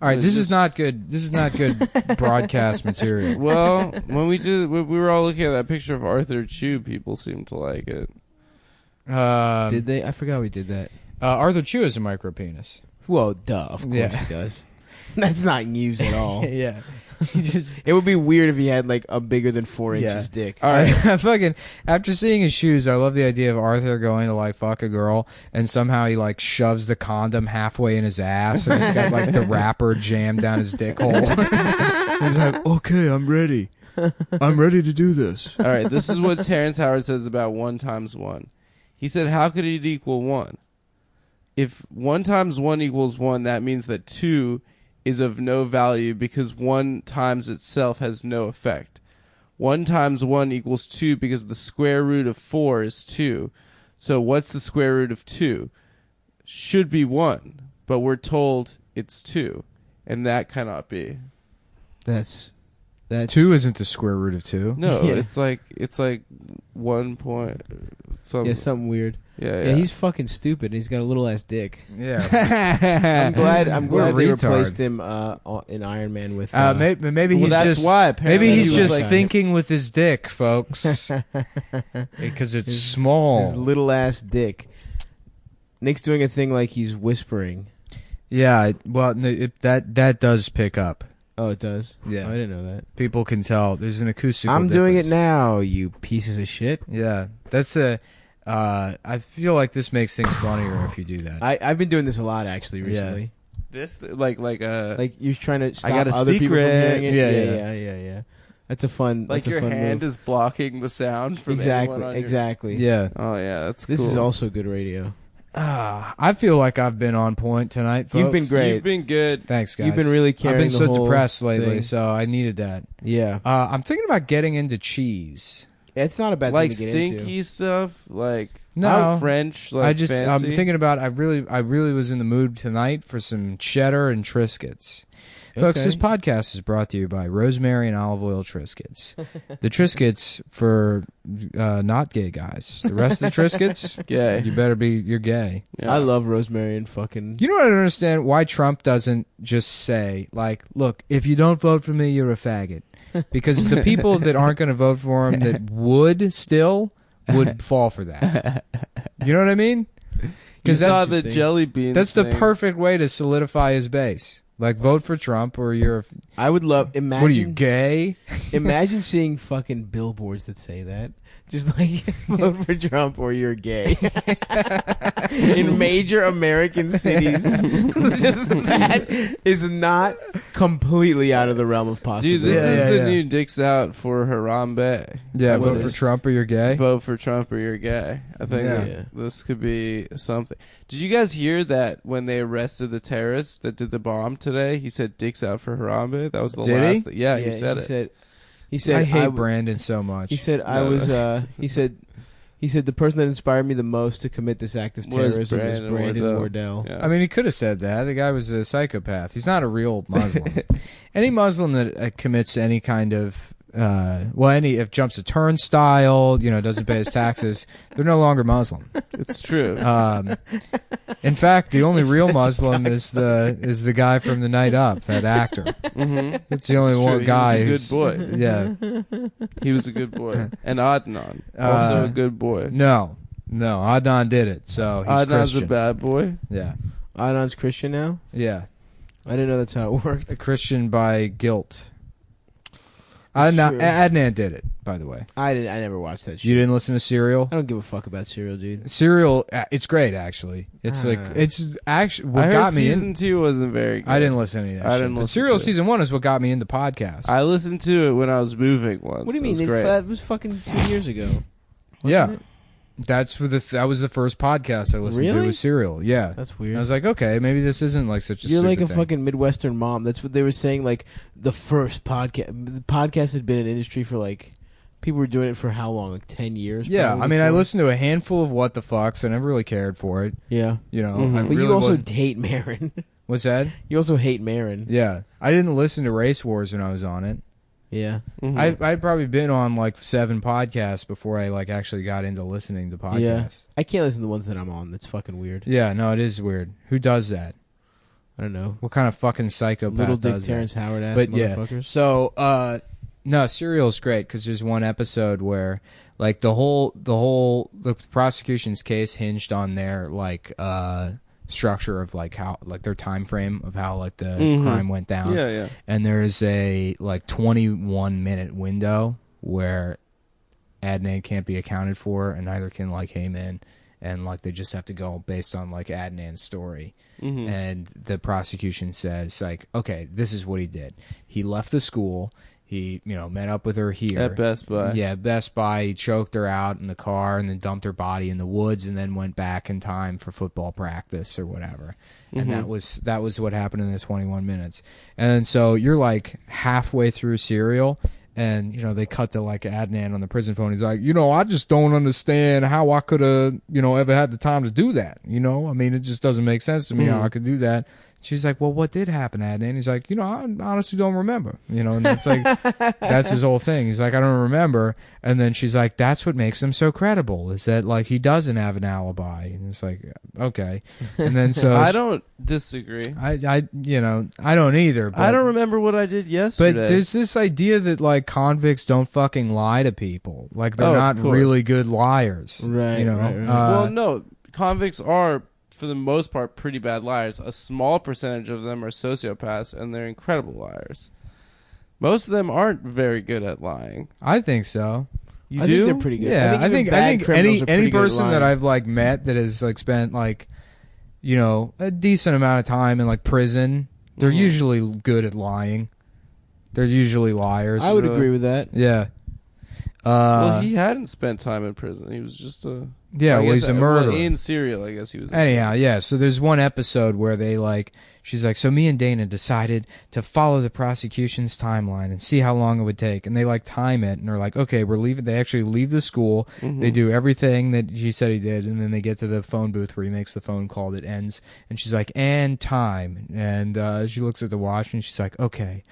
All right, It's this is just- not good. This is not good broadcast material. Well, when we were all looking at that picture of Arthur Chu, people seemed to like it. Did they? I forgot we did that. Arthur Chu is a micro penis. Well, duh. Of course Yeah. he does. That's not news at all. Yeah. He just It would be weird if he had like a bigger than 4 Yeah. inches dick. All right, fucking. After seeing his shoes, I love the idea of Arthur going to like fuck a girl, and somehow he like shoves the condom halfway in his ass, and he's got like the wrapper jammed down his dick hole. He's like, "Okay, I'm ready. I'm ready to do this." All right, this is what Terrence Howard says about 1 × 1. He said, "How could it equal 1? If 1 × 1 = 1, that means that 2 is of no value because 1 times itself has no effect. 1 × 1 = 2 because the square root of 4 is 2. So what's the square root of 2? Should be 1, but we're told it's 2, and that cannot be. That's 2 isn't the square root of 2. No, Yeah. it's like 1 point something. Yeah, something weird. Yeah, Yeah, he's fucking stupid. He's got a little ass dick. Yeah. I'm glad What a they retard. replaced him in Iron Man with. Maybe Well, he's that's just why. Apparently maybe he he's was just like- thinking with his dick, folks, because it's small. His little ass dick. Nick's doing a thing like he's whispering. Yeah, well, that does pick up. Oh, it does? Yeah. Oh, I didn't know that. People can tell. There's an acoustical I'm doing it difference. now, you pieces of shit. Yeah. That's I feel like this makes things funnier if you do that. I've been doing this a lot, actually, recently. This like You're trying to stop got a other people from secret. hearing it. Yeah. Yeah. That's a fun. like that's a your fun hand move. is blocking the sound from anyone on your- Exactly. Yeah. Oh yeah, that's This cool. is also good radio. I feel like I've been on point tonight, folks. You've been great. You've been good. Thanks, guys. You've been really I've carrying been the so whole depressed lately, thing. so I needed that. Yeah. I'm thinking about getting into cheese. It's not a bad Like thing to get stinky into. stuff, like No. out French. Like I'm fancy. thinking about. I really was in the mood tonight for some cheddar and Triscuits. Folks, Okay. this podcast is brought to you by Rosemary and Olive Oil Triscuits. The Triscuits for not gay guys. The rest of the Triscuits, Gay. you're gay. Yeah. I love rosemary and fucking. You know what I don't understand? Why Trump doesn't just say, like, look, if you don't vote for me, you're a faggot. Because the people that aren't going to vote for him that would fall for that. You know what I mean? You Because saw that's the jelly beans. that's the thing. perfect way to solidify his base. Like, vote for Trump or you're... I would love. Imagine. What are you, gay? Imagine seeing fucking billboards that say that. Just like vote for Trump or you're gay. In major American cities. That is not completely out of the realm of possibility. Dude, this Yeah, is yeah, the yeah. new dicks out for Harambe. Yeah, What vote for is- Trump or you're gay? Vote for Trump or you're gay. I think Yeah. that this could be something. Did you guys hear that when they arrested the terrorist that did the bomb today? He said dicks out for Harambe. That was the Did he? last. Yeah, he said it. He said I hate w- Brandon so much. He said I No. was. He said the person that inspired me the most to commit this act of Was terrorism was Brandon Brandon Wardell. Wardell. Yeah. I mean, he could have said that. The guy was a psychopath. He's not a real Muslim. Any Muslim that commits any kind of, if jumps a turnstile, doesn't pay his taxes, they're no longer Muslim. It's true. In fact, the only real Muslim is the guy from The Night Up, that actor. Mm-hmm. It's the only It's one true. guy He who's was a good boy. Yeah. He was a good boy. And Adnan, also a good boy. No, Adnan did it. So he's Adnan's Christian. a bad boy. Yeah, Adnan's Christian now. yeah. I didn't know that's how it worked. A Christian by guilt. It's true. Adnan did it, by the way. I never watched that shit. You didn't listen to Serial? I don't give a fuck about Serial, dude. Serial, it's great actually. It's it's actually what I heard got me season in. 2 wasn't very good. I didn't listen to any of that. I shit, didn't but listen Serial to it. season 1 is what got me into podcasts. I listened to it when I was moving once. What do you mean? It was great. That was fucking 2 years ago. yeah, it? that was the first podcast I listened to Really? was Serial. Yeah, That's and weird. I was like, okay, maybe this isn't like such a. You're like a stupid thing. fucking Midwestern mom. That's what they were saying. Like the first podcast. The podcast had been in industry for like. People were doing it for how long? Like 10 years? Yeah, probably I mean, I before? listened to a handful of What the Fucks. I never really cared for it. Yeah. Mhm. I But really you also wasn't- hate Marin. What's that? You also hate Marin. Yeah, I didn't listen to Race Wars when I was on it. Yeah. Mhm. I'd probably been on like 7 podcasts before I like actually got into listening to podcasts. Yeah. I can't listen to the ones that I'm on. That's fucking weird. Yeah, no, it is weird. Who does that? I don't know. What kind of fucking psychopath Little Dick does Terrence Howard ass But yeah. motherfuckers. So, no, Serial's great because there's one episode where like the prosecution's case hinged on their like structure of like how like their time frame of how like the crime went down. Yeah, yeah. And there is a like 21-minute window where Adnan can't be accounted for, and neither can like Heyman, and like they just have to go based on like Adnan's story. Mhm. And the prosecution says like, okay, this is what he did. He left the school. He met up with her here At Best Buy. Yeah, Best Buy. He choked her out in the car and then dumped her body in the woods, and then went back in time for football practice or whatever. And that was what happened in the 21 minutes. And so you're like halfway through Serial, and they cut to like Adnan on the prison phone. He's like, I just don't understand how I could have ever had the time to do that. I mean, it just doesn't make sense to me how I could do that. She's like, well, what did happen, Adnan? He's like, I honestly don't remember. And it's like, that's his whole thing. He's like, I don't remember. And then she's like, that's what makes him so credible, is that like he doesn't have an alibi. And it's like, okay. And then so I don't disagree. I don't either. But, I don't remember what I did yesterday. But there's this idea that like convicts don't fucking lie to people. Like they're Oh, not of course. really good liars. Right, right. well, no, convicts are, for the most part, pretty bad liars. A small percentage of them are sociopaths, and they're incredible liars. Most of them aren't very good at lying. I think so. You I do? think they're pretty good. Yeah, I think criminals are pretty any good at person that lying. I've like met that has like spent like, you know, a decent amount of time in like prison, they're usually good at lying. They're usually liars. I would agree with that. Yeah. Well, he hadn't spent time in prison. He was just a... Yeah, well, he's a murderer. In Serial, I guess he was... Anyhow, yeah, so there's one episode where they like, she's like, so me and Dana decided to follow the prosecution's timeline and see how long it would take. And they like time it, and they're like, okay, we're leaving. They actually leave the school. They do everything that she said he did, and then they get to the phone booth where he makes the phone call that ends. And she's like, and time. And she looks at the watch, and she's like, okay,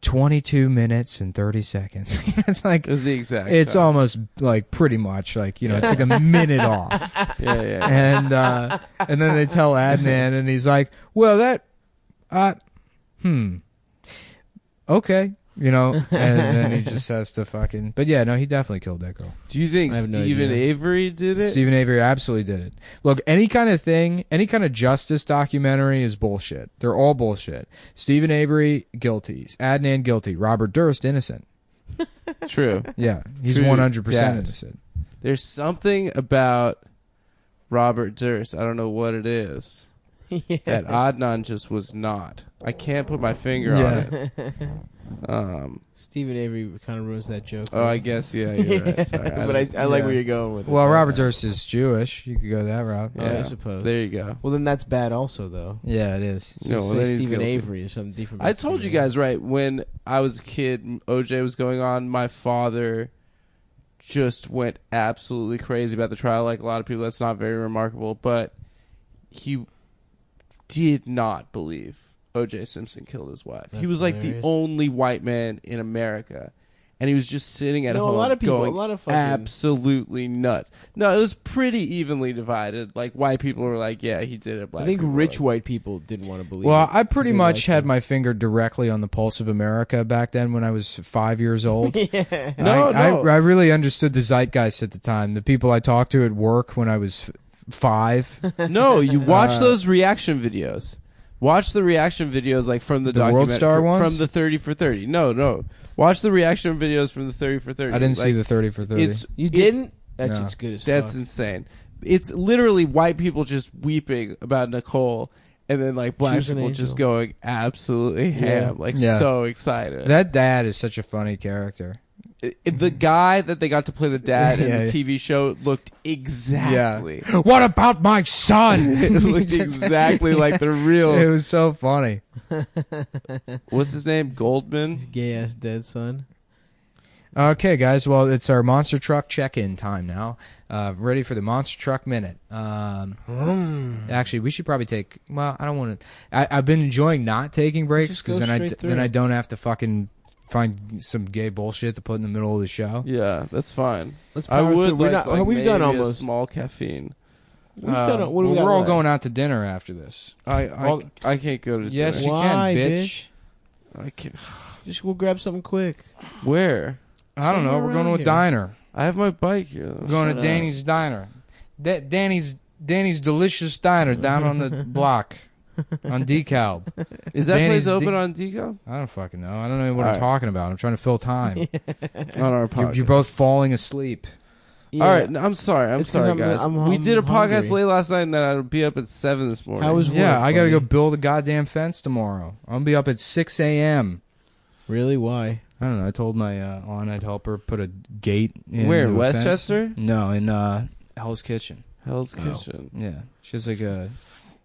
22 minutes and 30 seconds. It's like, It's the exact it's time. almost like pretty much like, you know, it's like a minute off. Yeah. And then they tell Adnan, and he's like, well, that, okay, you know, and then he just has to fucking, but yeah, no, he definitely killed that girl. Do you think I have no Stephen idea. Avery did it? Stephen Avery absolutely did it. Look, any kind of thing, any kind of justice documentary is bullshit. They're all bullshit. Stephen Avery, guilty. Adnan, guilty. Robert Durst, innocent. True. Yeah, he's True 100% dad. innocent. There's something about Robert Durst, I don't know what it is, that Adnan just was not. I can't put my finger on it. Stephen Avery kind of ruins that joke. Oh, I guess, yeah, you're right. Sorry. But I like where you're going with it. Well, Robert Durst is Jewish. You could go that route. I suppose. There you go. Well, then that's bad also, though. Yeah, it is. So No, well, say then he's Stephen guilty. Avery or something different. I told you guys, right, when I was a kid, OJ was going on, my father just went absolutely crazy about the trial. Like a lot of people, that's not very remarkable, but he did not believe O.J. Simpson killed his wife. He That's was like hilarious. the only white man in America, and he was just sitting at home a lot of people, going a lot of fucking absolutely nuts. No, it was pretty evenly divided. Like white people were like, "Yeah, he did it." Black I think people were rich like, white people didn't want to believe. Well, it I pretty 'cause they much liked had him. my finger directly on the pulse of America back then when I was 5 years old. Yeah. No, I really understood the zeitgeist at the time. The people I talked to at work when I was 5. No, you watch those reaction videos. Watch the reaction videos like from the The World Star ones? from the 30 for 30. No. Watch the reaction videos from the 30 for 30. I didn't see Like, the 30 for 30. You didn't? That No. shit's good as That's fuck. insane. It's literally white people just weeping about Nicole, and then like black She was an people just angel. going absolutely ham, like Yeah. so excited. That dad is such a funny character. The guy that they got to play the dad in Yeah. the TV show looked exactly. What about my son? It looked exactly like the real. It was so funny. What's his name? Goldman. Gay ass dead son. Okay, guys. Well, it's our monster truck check-in time now. Ready for the monster truck minute. Actually, we should probably take. Well, I don't want to. I've been enjoying not taking breaks just because go then straight through. I don't have to fucking find some gay bullshit to put in the middle of the show. Yeah, that's fine. Let's I power would through. We're like, not- like we've done maybe almost. a small caffeine. We've done. What do we Well, got we're all left? going out to dinner after this. I can't go to Yes, dinner. you Why, can, bitch. I can't. Just we'll grab something quick. Where? I don't know. Somewhere We're going to a around here. diner. I have my bike here. We're going to Danny's Diner. Danny's Delicious Diner down on the block on DeKalb. Is that Danny's place open on Deco? I don't fucking know. I don't know what All I'm right. talking about. I'm trying to fill time. On our podcast. You're both falling asleep. Yeah. All right, no, I'm sorry. I'm It's 'cause sorry, I'm- guys. I'm- we I'm did a podcast hungry. late last night, and then I'd be up at 7 this morning. How was Yeah, work, I got to go buddy? build a goddamn fence tomorrow. I'm going to be up at 6 a.m. Really? Why? I don't know. I told my aunt I'd help her put a gate in. Where, the fence. Westchester? No, in Hell's Kitchen. Hell's Kitchen. Yeah. She has like a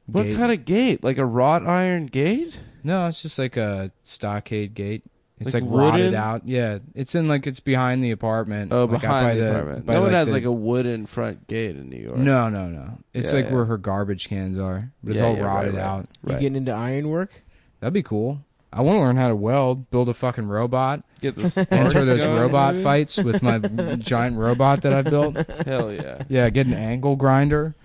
What gate. kind of gate? Like a wrought iron gate? No, it's just like a stockade gate. It's Like like rotted wooden? out. Yeah, it's in like it's behind the apartment. Oh, like out behind by the apartment. by No one like has the- like a wooden front gate in New York. No. It's Yeah, like yeah. where her garbage cans are, but it's Yeah, all yeah, rotted right. out. You Right. getting into ironwork? That'd be cool. I want to learn how to weld, build a fucking robot, Get the sparks enter those going, robot maybe? fights with my giant robot that I built. Hell yeah. Yeah, get an angle grinder.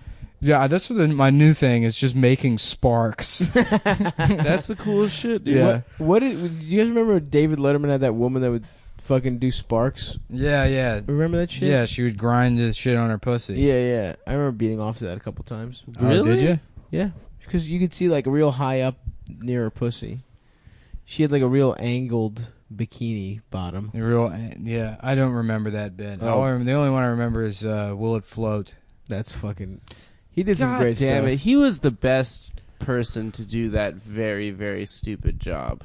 Yeah, that's what my new thing is, just making sparks. That's the coolest shit, dude. Yeah. What did you guys remember? David Letterman had that woman that would fucking do sparks. Yeah. Remember that shit? Yeah, she would grind the shit on her pussy. Yeah. I remember beating off to that a couple times. Oh, did you? Yeah, because you could see like a real high up near her pussy. She had like a real angled bikini bottom. Yeah, I don't remember that bit. Oh. The only one I remember is Will It Float? That's fucking... He did some great damn stuff. it. He was the best person to do that very, very stupid job.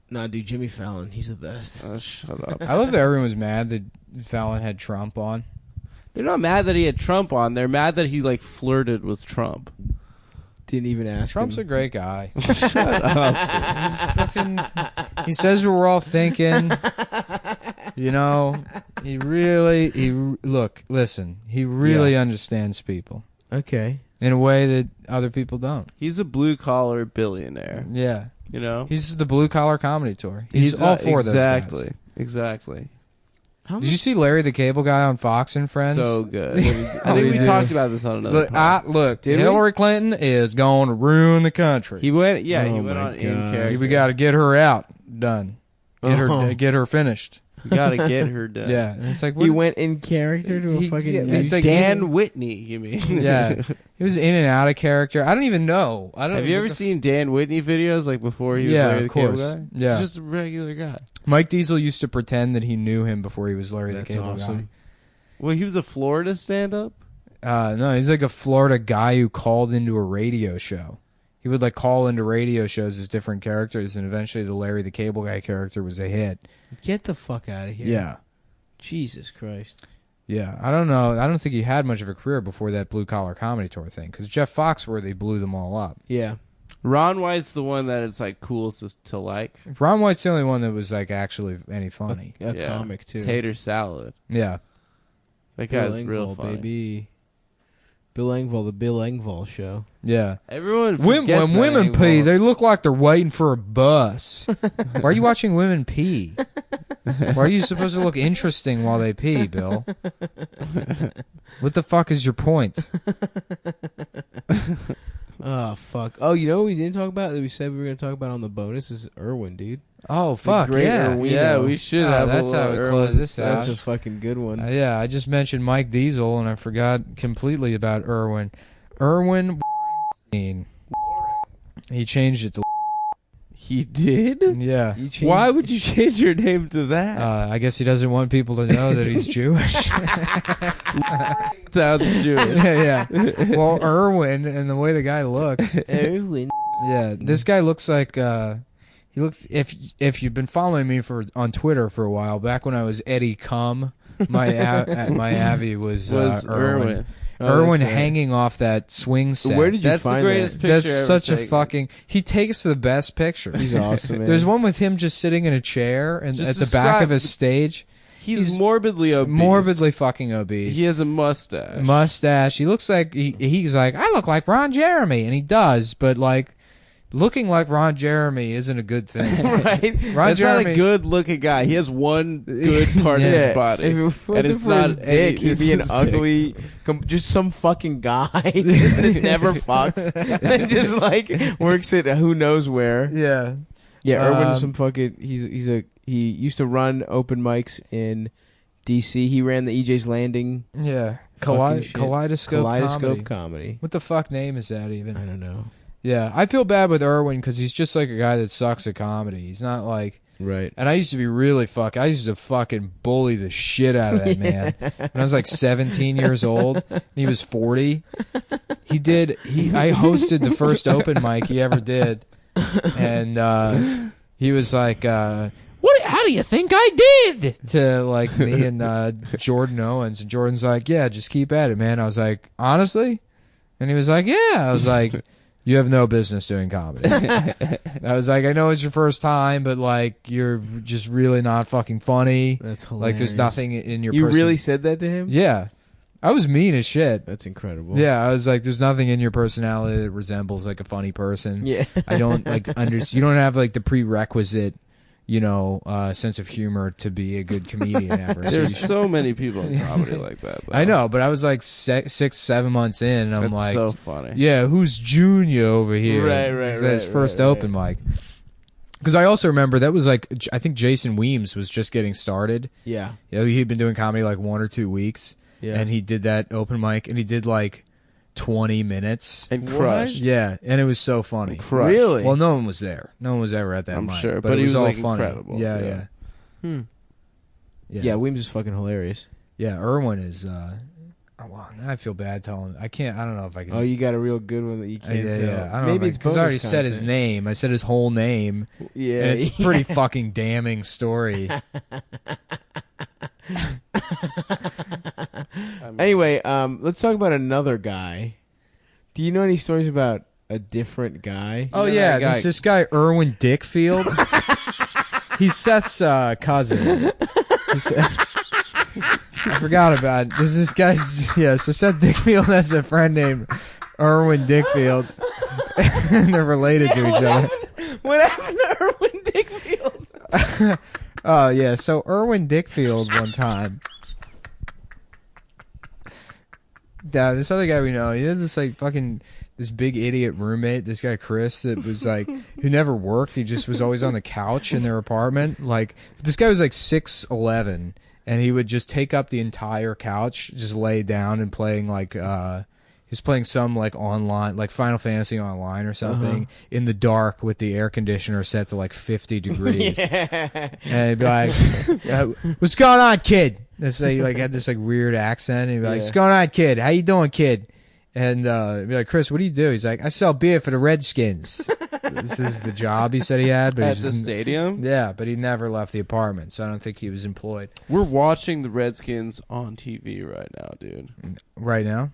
Nah, dude, Jimmy Fallon, he's the best. Oh, shut up. I love that everyone was mad that Fallon had Trump on. They're not mad that he had Trump on. They're mad that he, like, flirted with Trump. Didn't even ask Trump's him. a great guy. Shut up. He says what we're all thinking. You know, he really understands people Okay. in a way that other people don't. He's a blue-collar billionaire. Yeah. You know? He's the Blue Collar Comedy Tour. He's all for those guys. Exactly. Did you see Larry the Cable Guy on Fox and Friends? So good. I think we talked about this on another Look, Hillary Clinton is going to ruin the country. He went, he Oh went my on in God. character. We got to get her out, done. Get her finished. We got to get her done. Yeah, and it's like He went in character to a fucking... it's like Dan Whitney, you mean? Yeah, he was in and out of character. I don't even know. Have you ever seen Dan Whitney videos like before he was Yeah, Larry of the Cable course. Guy? Yeah. He's just a regular guy. Mike Diesel used to pretend that he knew him before he was Larry That's the Cable awesome. Well, he was a Florida stand-up? Guy. No, he's like a Florida guy who called into a radio show. He would like call into radio shows as different characters, and eventually the Larry the Cable Guy character was a hit. Get the fuck out of here. Yeah. Jesus Christ. Yeah, I don't know. I don't think he had much of a career before that Blue Collar Comedy Tour thing, because Jeff Foxworthy blew them all up. Yeah. Ron White's the one that it's like cool to like. Ron White's the only one that was like actually any funny. A Yeah. comic, too. Tater salad. Yeah. That Bill guy's real Engvall, funny. baby. Bill Engvall, the Bill Engvall Show. Yeah. Everyone When forgets about women Engvall. pee, they look like they're waiting for a bus. Why are you watching women pee? Why are you supposed to look interesting while they pee, Bill? What the fuck is your point? Oh, fuck. Oh, you know what we didn't talk about that we said we were going to talk about on the bonus is Irwin, dude. Oh, fuck, great yeah. Irwin. Yeah, we should Oh, have that's a how little we close Irwin this out. That's a fucking good one. Yeah, I just mentioned Mike Diesel, and I forgot completely about Irwin. Irwin Weinstein. He changed it to... He did? Yeah. You changed- Why would you change your name to that? I guess he doesn't want people to know that he's Jewish. Sounds Jewish. Yeah. Well, Irwin, and the way the guy looks... Irwin. Yeah, this guy looks like he looks. If you've been following me on Twitter for a while, back when I was Eddie Cum, my Avi was Irwin. Irwin that's right. hanging off that swing set. Where did you That's the find greatest that? picture That's ever such a taken. fucking. He takes the best pictures. He's awesome, man. There's one with him just sitting in a chair and Just at the back of his describe- stage. He's morbidly obese. Morbidly fucking obese. He has a mustache. Mustache. He looks like he's like, I look like Ron Jeremy, and he does, but like looking like Ron Jeremy isn't a good thing. Right? Ron That's Jeremy, not a good-looking guy. He has one good part of his body. If it wasn't it's for not his dick, he'd be an it's his ugly, just some fucking guy that never fucks and just like works at who knows where. Yeah. Yeah, Irwin's some fucking. He used to run open mics in DC. He ran the EJ's Landing. Yeah. fucking shit. Kaleidoscope comedy. What the fuck name is that even? I don't know. Yeah, I feel bad with Irwin because he's just like a guy that sucks at comedy. He's not like... Right. And I used to be really I used to fucking bully the shit out of that man. When I was like 17 years old, and he was 40. I hosted the first open mic he ever did. And he was like, how do you think I did? To like me and Jordan Owens. And Jordan's like, yeah, just keep at it, man. I was like, honestly? And he was like, yeah. I was like... You have no business doing comedy. I was like, I know it's your first time, but like, you're just really not fucking funny. That's hilarious. Like, there's nothing in your You person- really said that to him? Yeah. I was mean as shit. That's incredible. Yeah, I was like, there's nothing in your personality that resembles like a funny person. Yeah. I don't like you don't have like the prerequisite, sense of humor to be a good comedian ever. So There's so many people in comedy like that. Though. I know, but I was like 6-7 months in, and I'm That's like, so funny. yeah, who's Junior over here? Right, It's his first open mic. Because I also remember that was like, I think Jason Weems was just getting started. Yeah. He'd been doing comedy like 1 or 2 weeks. Yeah. And he did that open mic, and he did like 20 minutes. And crushed. Yeah, and it was so funny. Crushed. Really? Well, no one was there. No one was ever at that I'm mic, sure, but but it he was all like funny. incredible. Yeah. Yeah, Weems is fucking hilarious. Yeah, Irwin is. Well, now I feel bad telling. I don't know if I can. Oh, you got a real good one that you can't tell. Yeah. I don't Maybe know it's because I already bonus said his content. name. I said his whole name. Yeah, And it's a pretty fucking damning story. Anyway, let's talk about another guy. Do you know any stories about a different guy? Oh, know yeah. that guy- There's this guy, Irwin Dickfield. He's Seth's cousin. I forgot about it. There's this guy. Yeah, so Seth Dickfield has a friend named Irwin Dickfield. And they're related to each other. What happened to Irwin Dickfield? Oh, yeah. So Irwin Dickfield one time. This other guy we know, he had this like fucking this big idiot roommate, this guy Chris, that was like who never worked. He just was always on the couch in their apartment. Like this guy was like 6'11", and he would just take up the entire couch, just lay down and playing like he's playing some like online, like Final Fantasy Online or something in the dark with the air conditioner set to like 50 degrees. And he'd be like, "What's going on, kid?" That's like, he like had this like weird accent. And he'd be like, "What's going on, kid? How you doing, kid?" And he'd be like, "Chris, what do you do?" He's like, "I sell beer for the Redskins." This is the job he said he had, but At he the just, stadium? yeah, but he never left the apartment, so I don't think he was employed. We're watching the Redskins on TV right now, dude. Right now?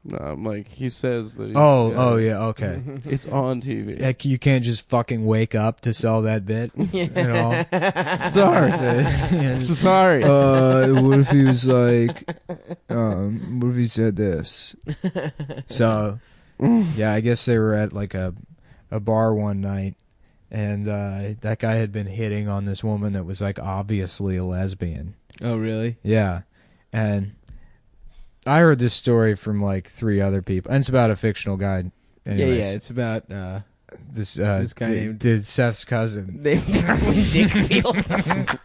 No, I'm like, he says that he's... Yeah, okay. It's on TV. Like, you can't just fucking wake up to sell that bit at all. Sorry. Sorry. What if he was like, what if he said this? So, yeah, I guess they were at like a bar one night, and that guy had been hitting on this woman that was like obviously a lesbian. Oh, really? Yeah, and I heard this story from like 3 other people, and it's about a fictional guy. Anyways, Yeah, it's about this guy named- did Seth's cousin. named Irwin Dickfield.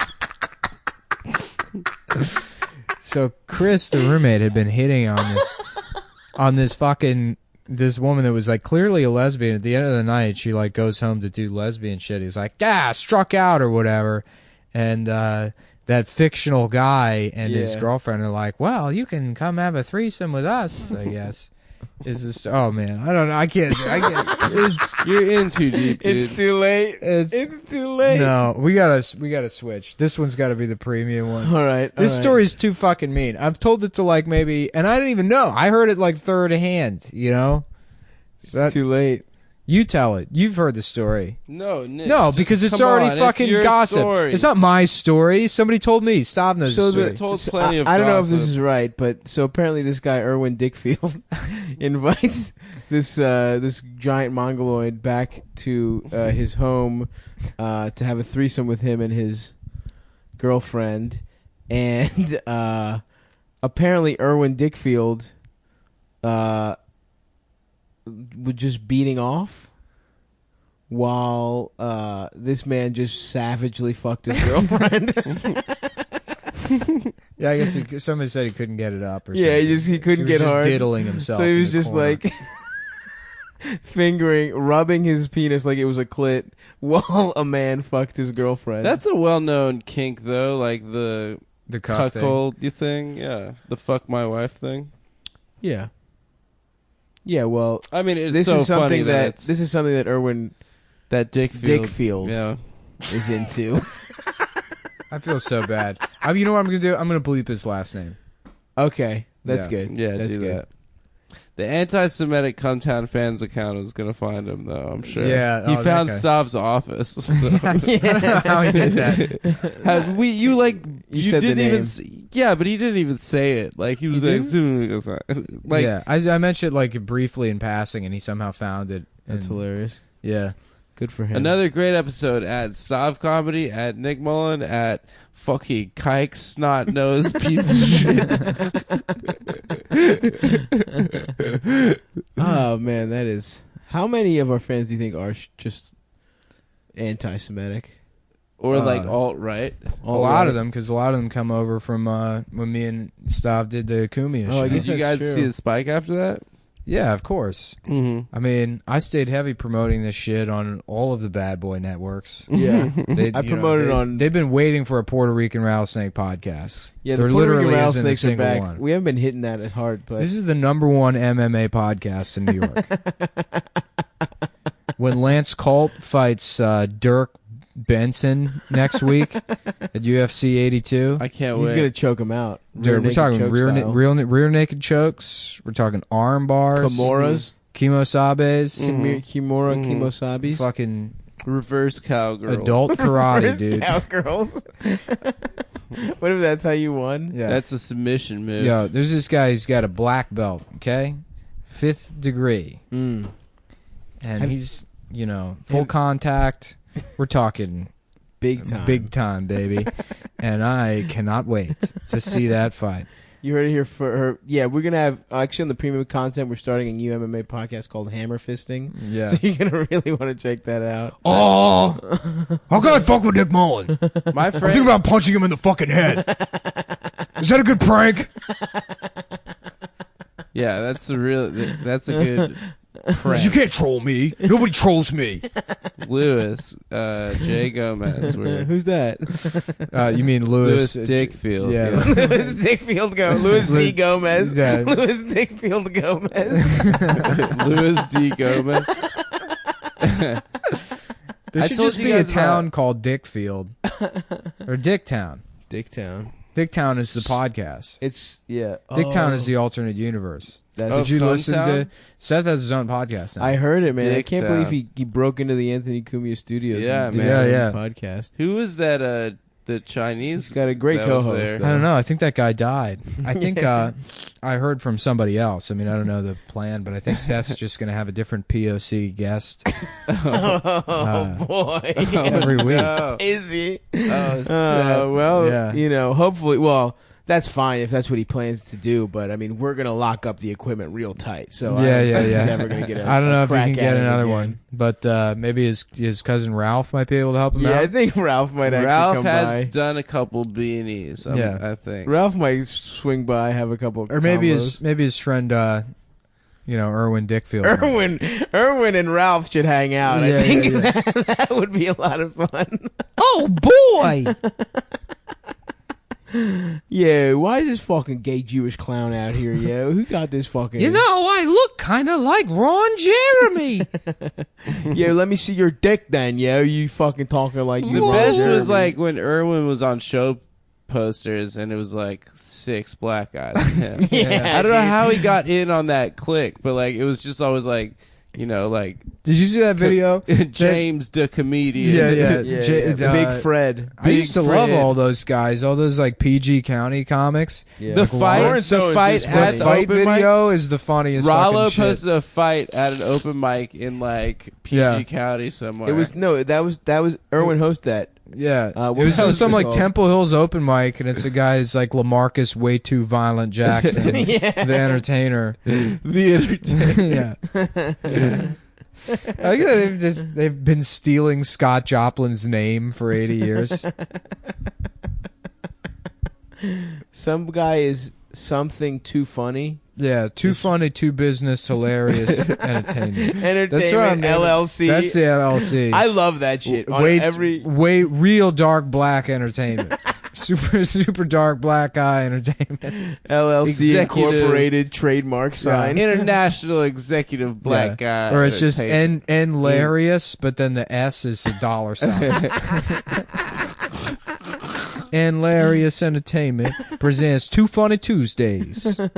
So Chris, the roommate, had been hitting on this fucking this woman that was like clearly a lesbian. At the end of the night, she like goes home to do lesbian shit. He's like, struck out or whatever, and that fictional guy and his girlfriend are like, "Well, you can come have a threesome with us, I guess." Is this? Oh man, I don't know. I can't. You're in too deep, dude. It's too late. It's too late. No, we gotta switch. This one's got to be the premium one. All right. This story is too fucking mean. I've told it to like maybe, and I didn't even know. I heard it like third hand. You know, It's too late. you tell it. You've heard the story. No, Nick. No, just because it's come already on, fucking your gossip. Story. It's not my story. Somebody told me. Stav knows the story. told plenty of I don't know if gossip. this is right, but so apparently this guy Irwin Dickfield invites this giant mongoloid back to his home to have a threesome with him and his girlfriend, and apparently Irwin Dickfield was just beating off while this man just savagely fucked his girlfriend. Yeah, I guess somebody said he couldn't get it up or Yeah, something. he couldn't He was get just hard. diddling himself. So he in was the just corner. like rubbing his penis like it was a clit while a man fucked his girlfriend. That's a well-known kink, though, like the the cuck thing. cuckold thing. Yeah, the fuck my wife thing. yeah. Yeah, well, I mean, it's this so is something funny that this is something that Irwin that Dickfield Yeah. is into. I feel so bad. You know what I'm gonna do? I'm gonna bleep his last name. Okay, that's Yeah. good. Yeah, that's do good. that. The anti-Semitic Cum Town fans account is going to find him, though, I'm sure. Yeah, He oh, found that guy. Stav's office. I don't know how he did that. You said the didn't even name. yeah, but he didn't even say it. Like, he was like, Yeah, I mentioned it like briefly in passing, and he somehow found it. That's and- hilarious. Yeah. Good for him. another great episode at Stav Comedy, at Nick Mullen, at fucking kike snot nose piece of shit. Oh man, that is. How many of our fans do you think are just anti-Semitic? Or like alt-right. A lot of them, because a lot of them come over from when me and Stav did the Kumi Oh, I show. guess Did you that's guys true. see the spike after that? Yeah, of course. Mm-hmm. I mean, I stayed heavy promoting this shit on all of the bad boy networks. Yeah, I promoted on. They've been waiting for a Puerto Rican rattlesnake podcast. Yeah, there the Puerto literally Rican isn't a rattlesnakes are single back. one. We haven't been hitting that as hard, but This is the #1 MMA podcast in New York. When Lance Colt fights Dirk Benson next week at UFC 82. I can't he's wait. gonna choke him out. Dude, we're talking rear naked chokes. We're talking arm bars. Kimuras. Kimosabes. Kimura, Kimosabis. Fucking Reverse cowgirl. adult karate, dude. Cowgirls. What if that's how you won? Yeah. That's a submission move. Yo, there's this guy, he's got a black belt, okay? 5th degree. Mm. And he's, full contact. We're talking Big time, baby. And I cannot wait to see that fight. You heard it here for her. Yeah, we're gonna have actually on the premium content. We're starting a new MMA podcast called Hammer Fisting. Yeah. So you're gonna really want to check that out. Oh, how can I fuck with Nick Mullen? My I'm friend. thinking about punching him in the fucking head. Is that a good prank? Yeah, that's a good prank. You can't troll me. Nobody trolls me. Lewis, Jay Gomez. Who's that? You mean Lewis Lewis? Dickfield. Yeah. Louis Dickfield Louis D. Gomez. Yeah. Louis Dickfield Gomez. Louis D. Gomez. There I should told just you be a guys town called Dickfield. Or Dicktown. Dicktown. Dicktown is the podcast. It's Dicktown is the alternate universe. That's Did you Cum listen Town? to Seth has his own podcast now. I heard it, man. I can't Dicktown. believe he broke into the Anthony Cumia studios. Yeah, and did man. his Yeah, own podcast. Who was that? The Chinese. He's got a great that was co-host. there? though. I don't know. I think that guy died. I think I heard from somebody else. I mean, I don't know the plan, but I think Seth's just going to have a different POC guest Oh boy! every week. No. Is he? Oh, Seth. Well, Yeah. hopefully, well, that's fine if that's what he plans to do. But I mean, we're gonna lock up the equipment real tight. So I don't think he's ever gonna get. I don't know if he crack can at get it another again. one, but maybe his cousin Ralph might be able to help him Yeah, I out. think Ralph might actually Ralph come has by. done a couple beanies. I think. Ralph might swing by, have a couple. Or maybe combos. his friend, Erwin Dickfield. Erwin and Ralph should hang out. Yeah, I think yeah. that would be a lot of fun. Oh boy! Yeah, why is this fucking gay Jewish clown out here, yo? Who got this fucking... I look kind of like Ron Jeremy. Yo, let me see your dick then, yo. You fucking talking like you The Ron best Jeremy. was like when Irwin was on show posters and it was like 6 black guys. Yeah, I don't know dude. how he got in on that click, but like it was just always like, like Did you see that video? James the comedian. Yeah. Yeah, Big Fred. I used to love Fred. all those guys, all those like PG County comics. Yeah. The Like fight, Lawrence the Owens fight is at funny. The the fight open mic. video is the funniest Rollo fucking shit. posted a fight at an open mic in like PG Yeah. County somewhere. It was that was Erwin host that. Yeah, What it was was some it like called? Temple Hills open mic, and it's a guy who's like Lamarcus Way Too Violent Jackson, Yeah. the entertainer. the entertainer. Yeah. I guess they've been stealing Scott Joplin's name for 80 years. Some guy is something too funny. Yeah, too funny, too business, hilarious, entertainment. Entertainment That's right, man. LLC. That's the LLC. I love that shit. On every real dark black entertainment. super dark black guy entertainment. LLC Executive- Incorporated trademark sign. International executive black guy. Or it's just entertainment. hilarious, but then the S is a dollar sign. And Hilarious Entertainment presents Too Funny Tuesdays. No,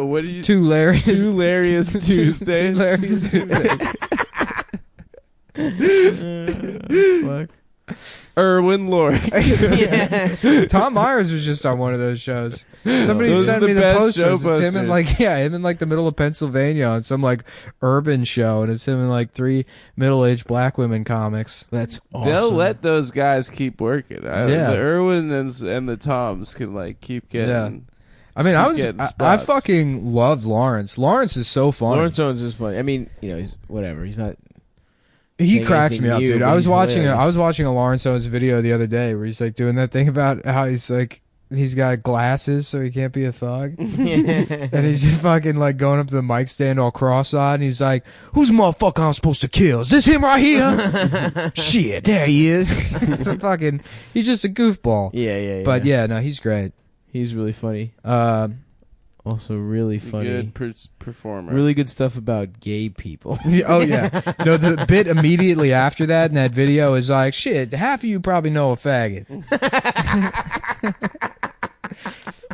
what did you? Two hilarious Hilarious Tuesdays. Hilarious Tuesdays. Fuck. Irwin Lork. Yeah. Tom Myers was just on one of those shows. Somebody Those are sent the me the best posters. show It's him in posters. him in like the middle of Pennsylvania on some like urban show, and it's him in like 3 middle-aged black women comics. That's awesome. They'll let those guys keep working. Yeah. The Irwin and the Toms can like keep getting. Yeah. I mean, getting I spots. fucking loved Lawrence. Lawrence is so funny. Lawrence Owens is funny. I mean, he's whatever. He's not. He saying cracks me anything up, new, dude. but I was he's watching hilarious. a Lawrence Owens video the other day where he's like doing that thing about how he's like he's got glasses, so he can't be a thug. And he's just fucking like going up to the mic stand all cross-eyed, and he's like, "Who's the motherfucker I'm supposed to kill? Is this him right here?" Shit, there he is. He's just a goofball. Yeah. But yeah, no, he's great. He's really funny. Also really funny. Good performer. Really good stuff about gay people. Oh yeah. No, the bit immediately after that in that video is like, shit, half of you probably know a faggot.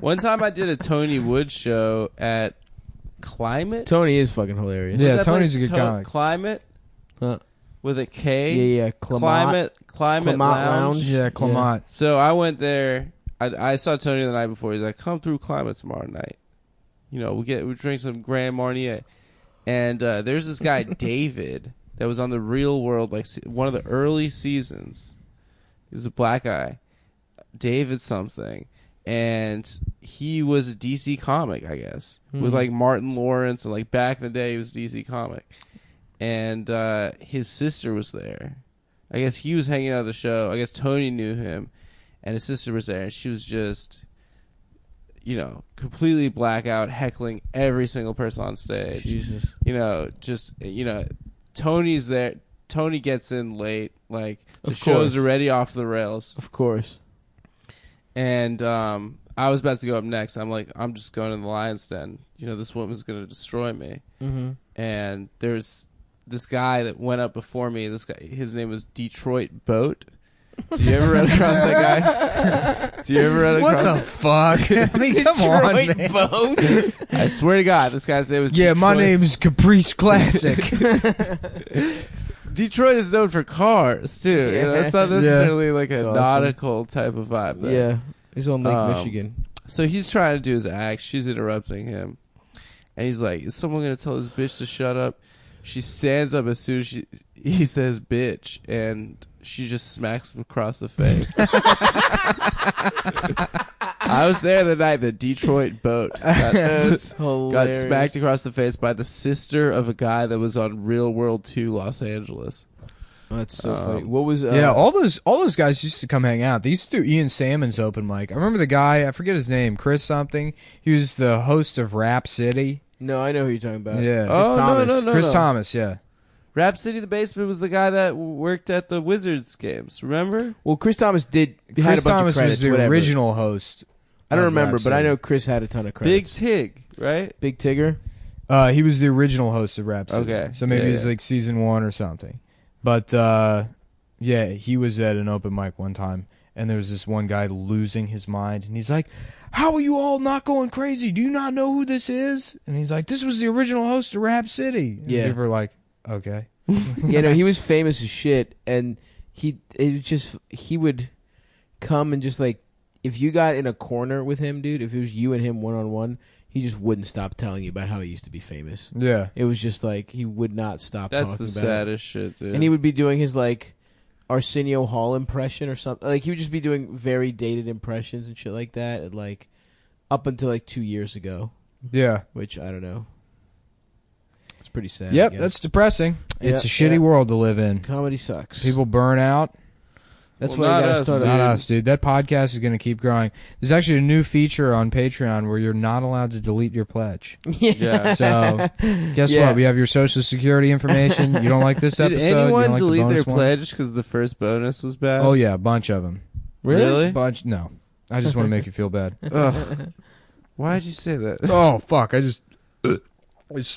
One time I did a Tony Wood show at Climate. Tony is fucking hilarious. Yeah, Tony's a good comic. Climate with a K. Yeah. Climate Lounge. Yeah, Climate. So I went there. I saw Tony the night before. He's like, "Come through Climate tomorrow night. You know, we drink some Grand Marnier." And there's this guy David that was on the Real World, like one of the early seasons. He was a black guy, David something, and he was a DC comic, I guess, with like Martin Lawrence, and like back in the day he was a DC comic, and his sister was there. I guess he was hanging out at the show. I guess Tony knew him. And his sister was there, and she was just, you know, completely blackout, heckling every single person on stage. Jesus. You know, Tony's there. Tony gets in late. Like, the show's already off the rails. Of course. And I was about to go up next. I'm like, I'm just going to the lion's den. You know, this woman's going to destroy me. Mm-hmm. And there's this guy that went up before me. This guy, his name was Detroit Boat. Do you ever run across that guy? Do you ever run across? What the fuck? I mean, come on, man. Boat? I swear to God, this guy's name was Detroit. My name's Caprice Classic. Detroit is known for cars, too. You know, it's not necessarily like a awesome. nautical type of vibe. There. Yeah. He's on Lake Michigan. So he's trying to do his act. She's interrupting him. And he's like, is someone going to tell this bitch to shut up? She stands up as soon as he says bitch, and she just smacks him across the face. I was there the night the Detroit Boat got smacked across the face by the sister of a guy that was on Real World 2 Los Angeles. That's so funny. What was all those guys used to come hang out. They used to do Ian Salmon's open mic. I remember the guy, I forget his name, Chris something. He was the host of Rap City. No, I know who you're talking about. Yeah. Chris Thomas. No. Chris Thomas, yeah. Rap City the Basement was the guy that worked at the Wizards games, remember? Well, Chris Thomas had a bunch Thomas of credits, was the whatever. original host. I don't remember, Rap but I City. know Chris had a ton of credits. Big Tig, right? Big Tigger? He was the original host of Rap City. Okay. So maybe Yeah, it was yeah. like season 1 or something. But yeah, he was at an open mic one time, and there was this one guy losing his mind, and he's like, "How are you all not going crazy? Do you not know who this is?" And he's like, "This was the original host of Rap City." And Yeah. people were like, "Okay." Yeah, no, he was famous as shit, and he would come and just like, if you got in a corner with him, dude, if it was you and him one-on-one, he just wouldn't stop telling you about how he used to be famous. Yeah. It was just like, he would not stop That's talking the about saddest shit, dude. it. And he would be doing his like Arsenio Hall impression or something. Like, he would just be doing very dated impressions and shit like that, and like up until like 2 years ago, Yeah. which I don't know. It's pretty sad. Yep, I guess. that's depressing. It's a Yeah, shitty yeah. world to live in. Comedy sucks. People burn out. That's Well, why you not gotta us, start. Not us, dude. That podcast is going to keep growing. There's actually a new feature on Patreon where you're not allowed to delete your pledge. Yeah. So, guess Yeah. what? We have your social security information. You don't like this Did episode? anyone you don't like the delete their bonus one? pledge because the first bonus was bad? Oh, yeah, a bunch of them. Really? Bunch? No. I just want to make you feel bad. Ugh. Why'd you say that? Oh, fuck. I just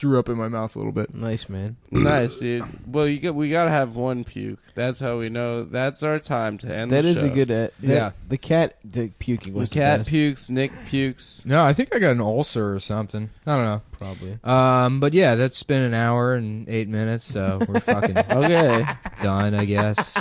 threw up in my mouth a little bit. Nice, man. Nice, dude. Well, we gotta have one puke. That's how we know. That's our time to end That the is show. a good. Yeah. The puking The was cat best. pukes. Nick pukes. No, I think I got an ulcer or something. I don't know. Probably. But yeah, that's been an hour and 8 minutes, so we're fucking Okay. done, I guess.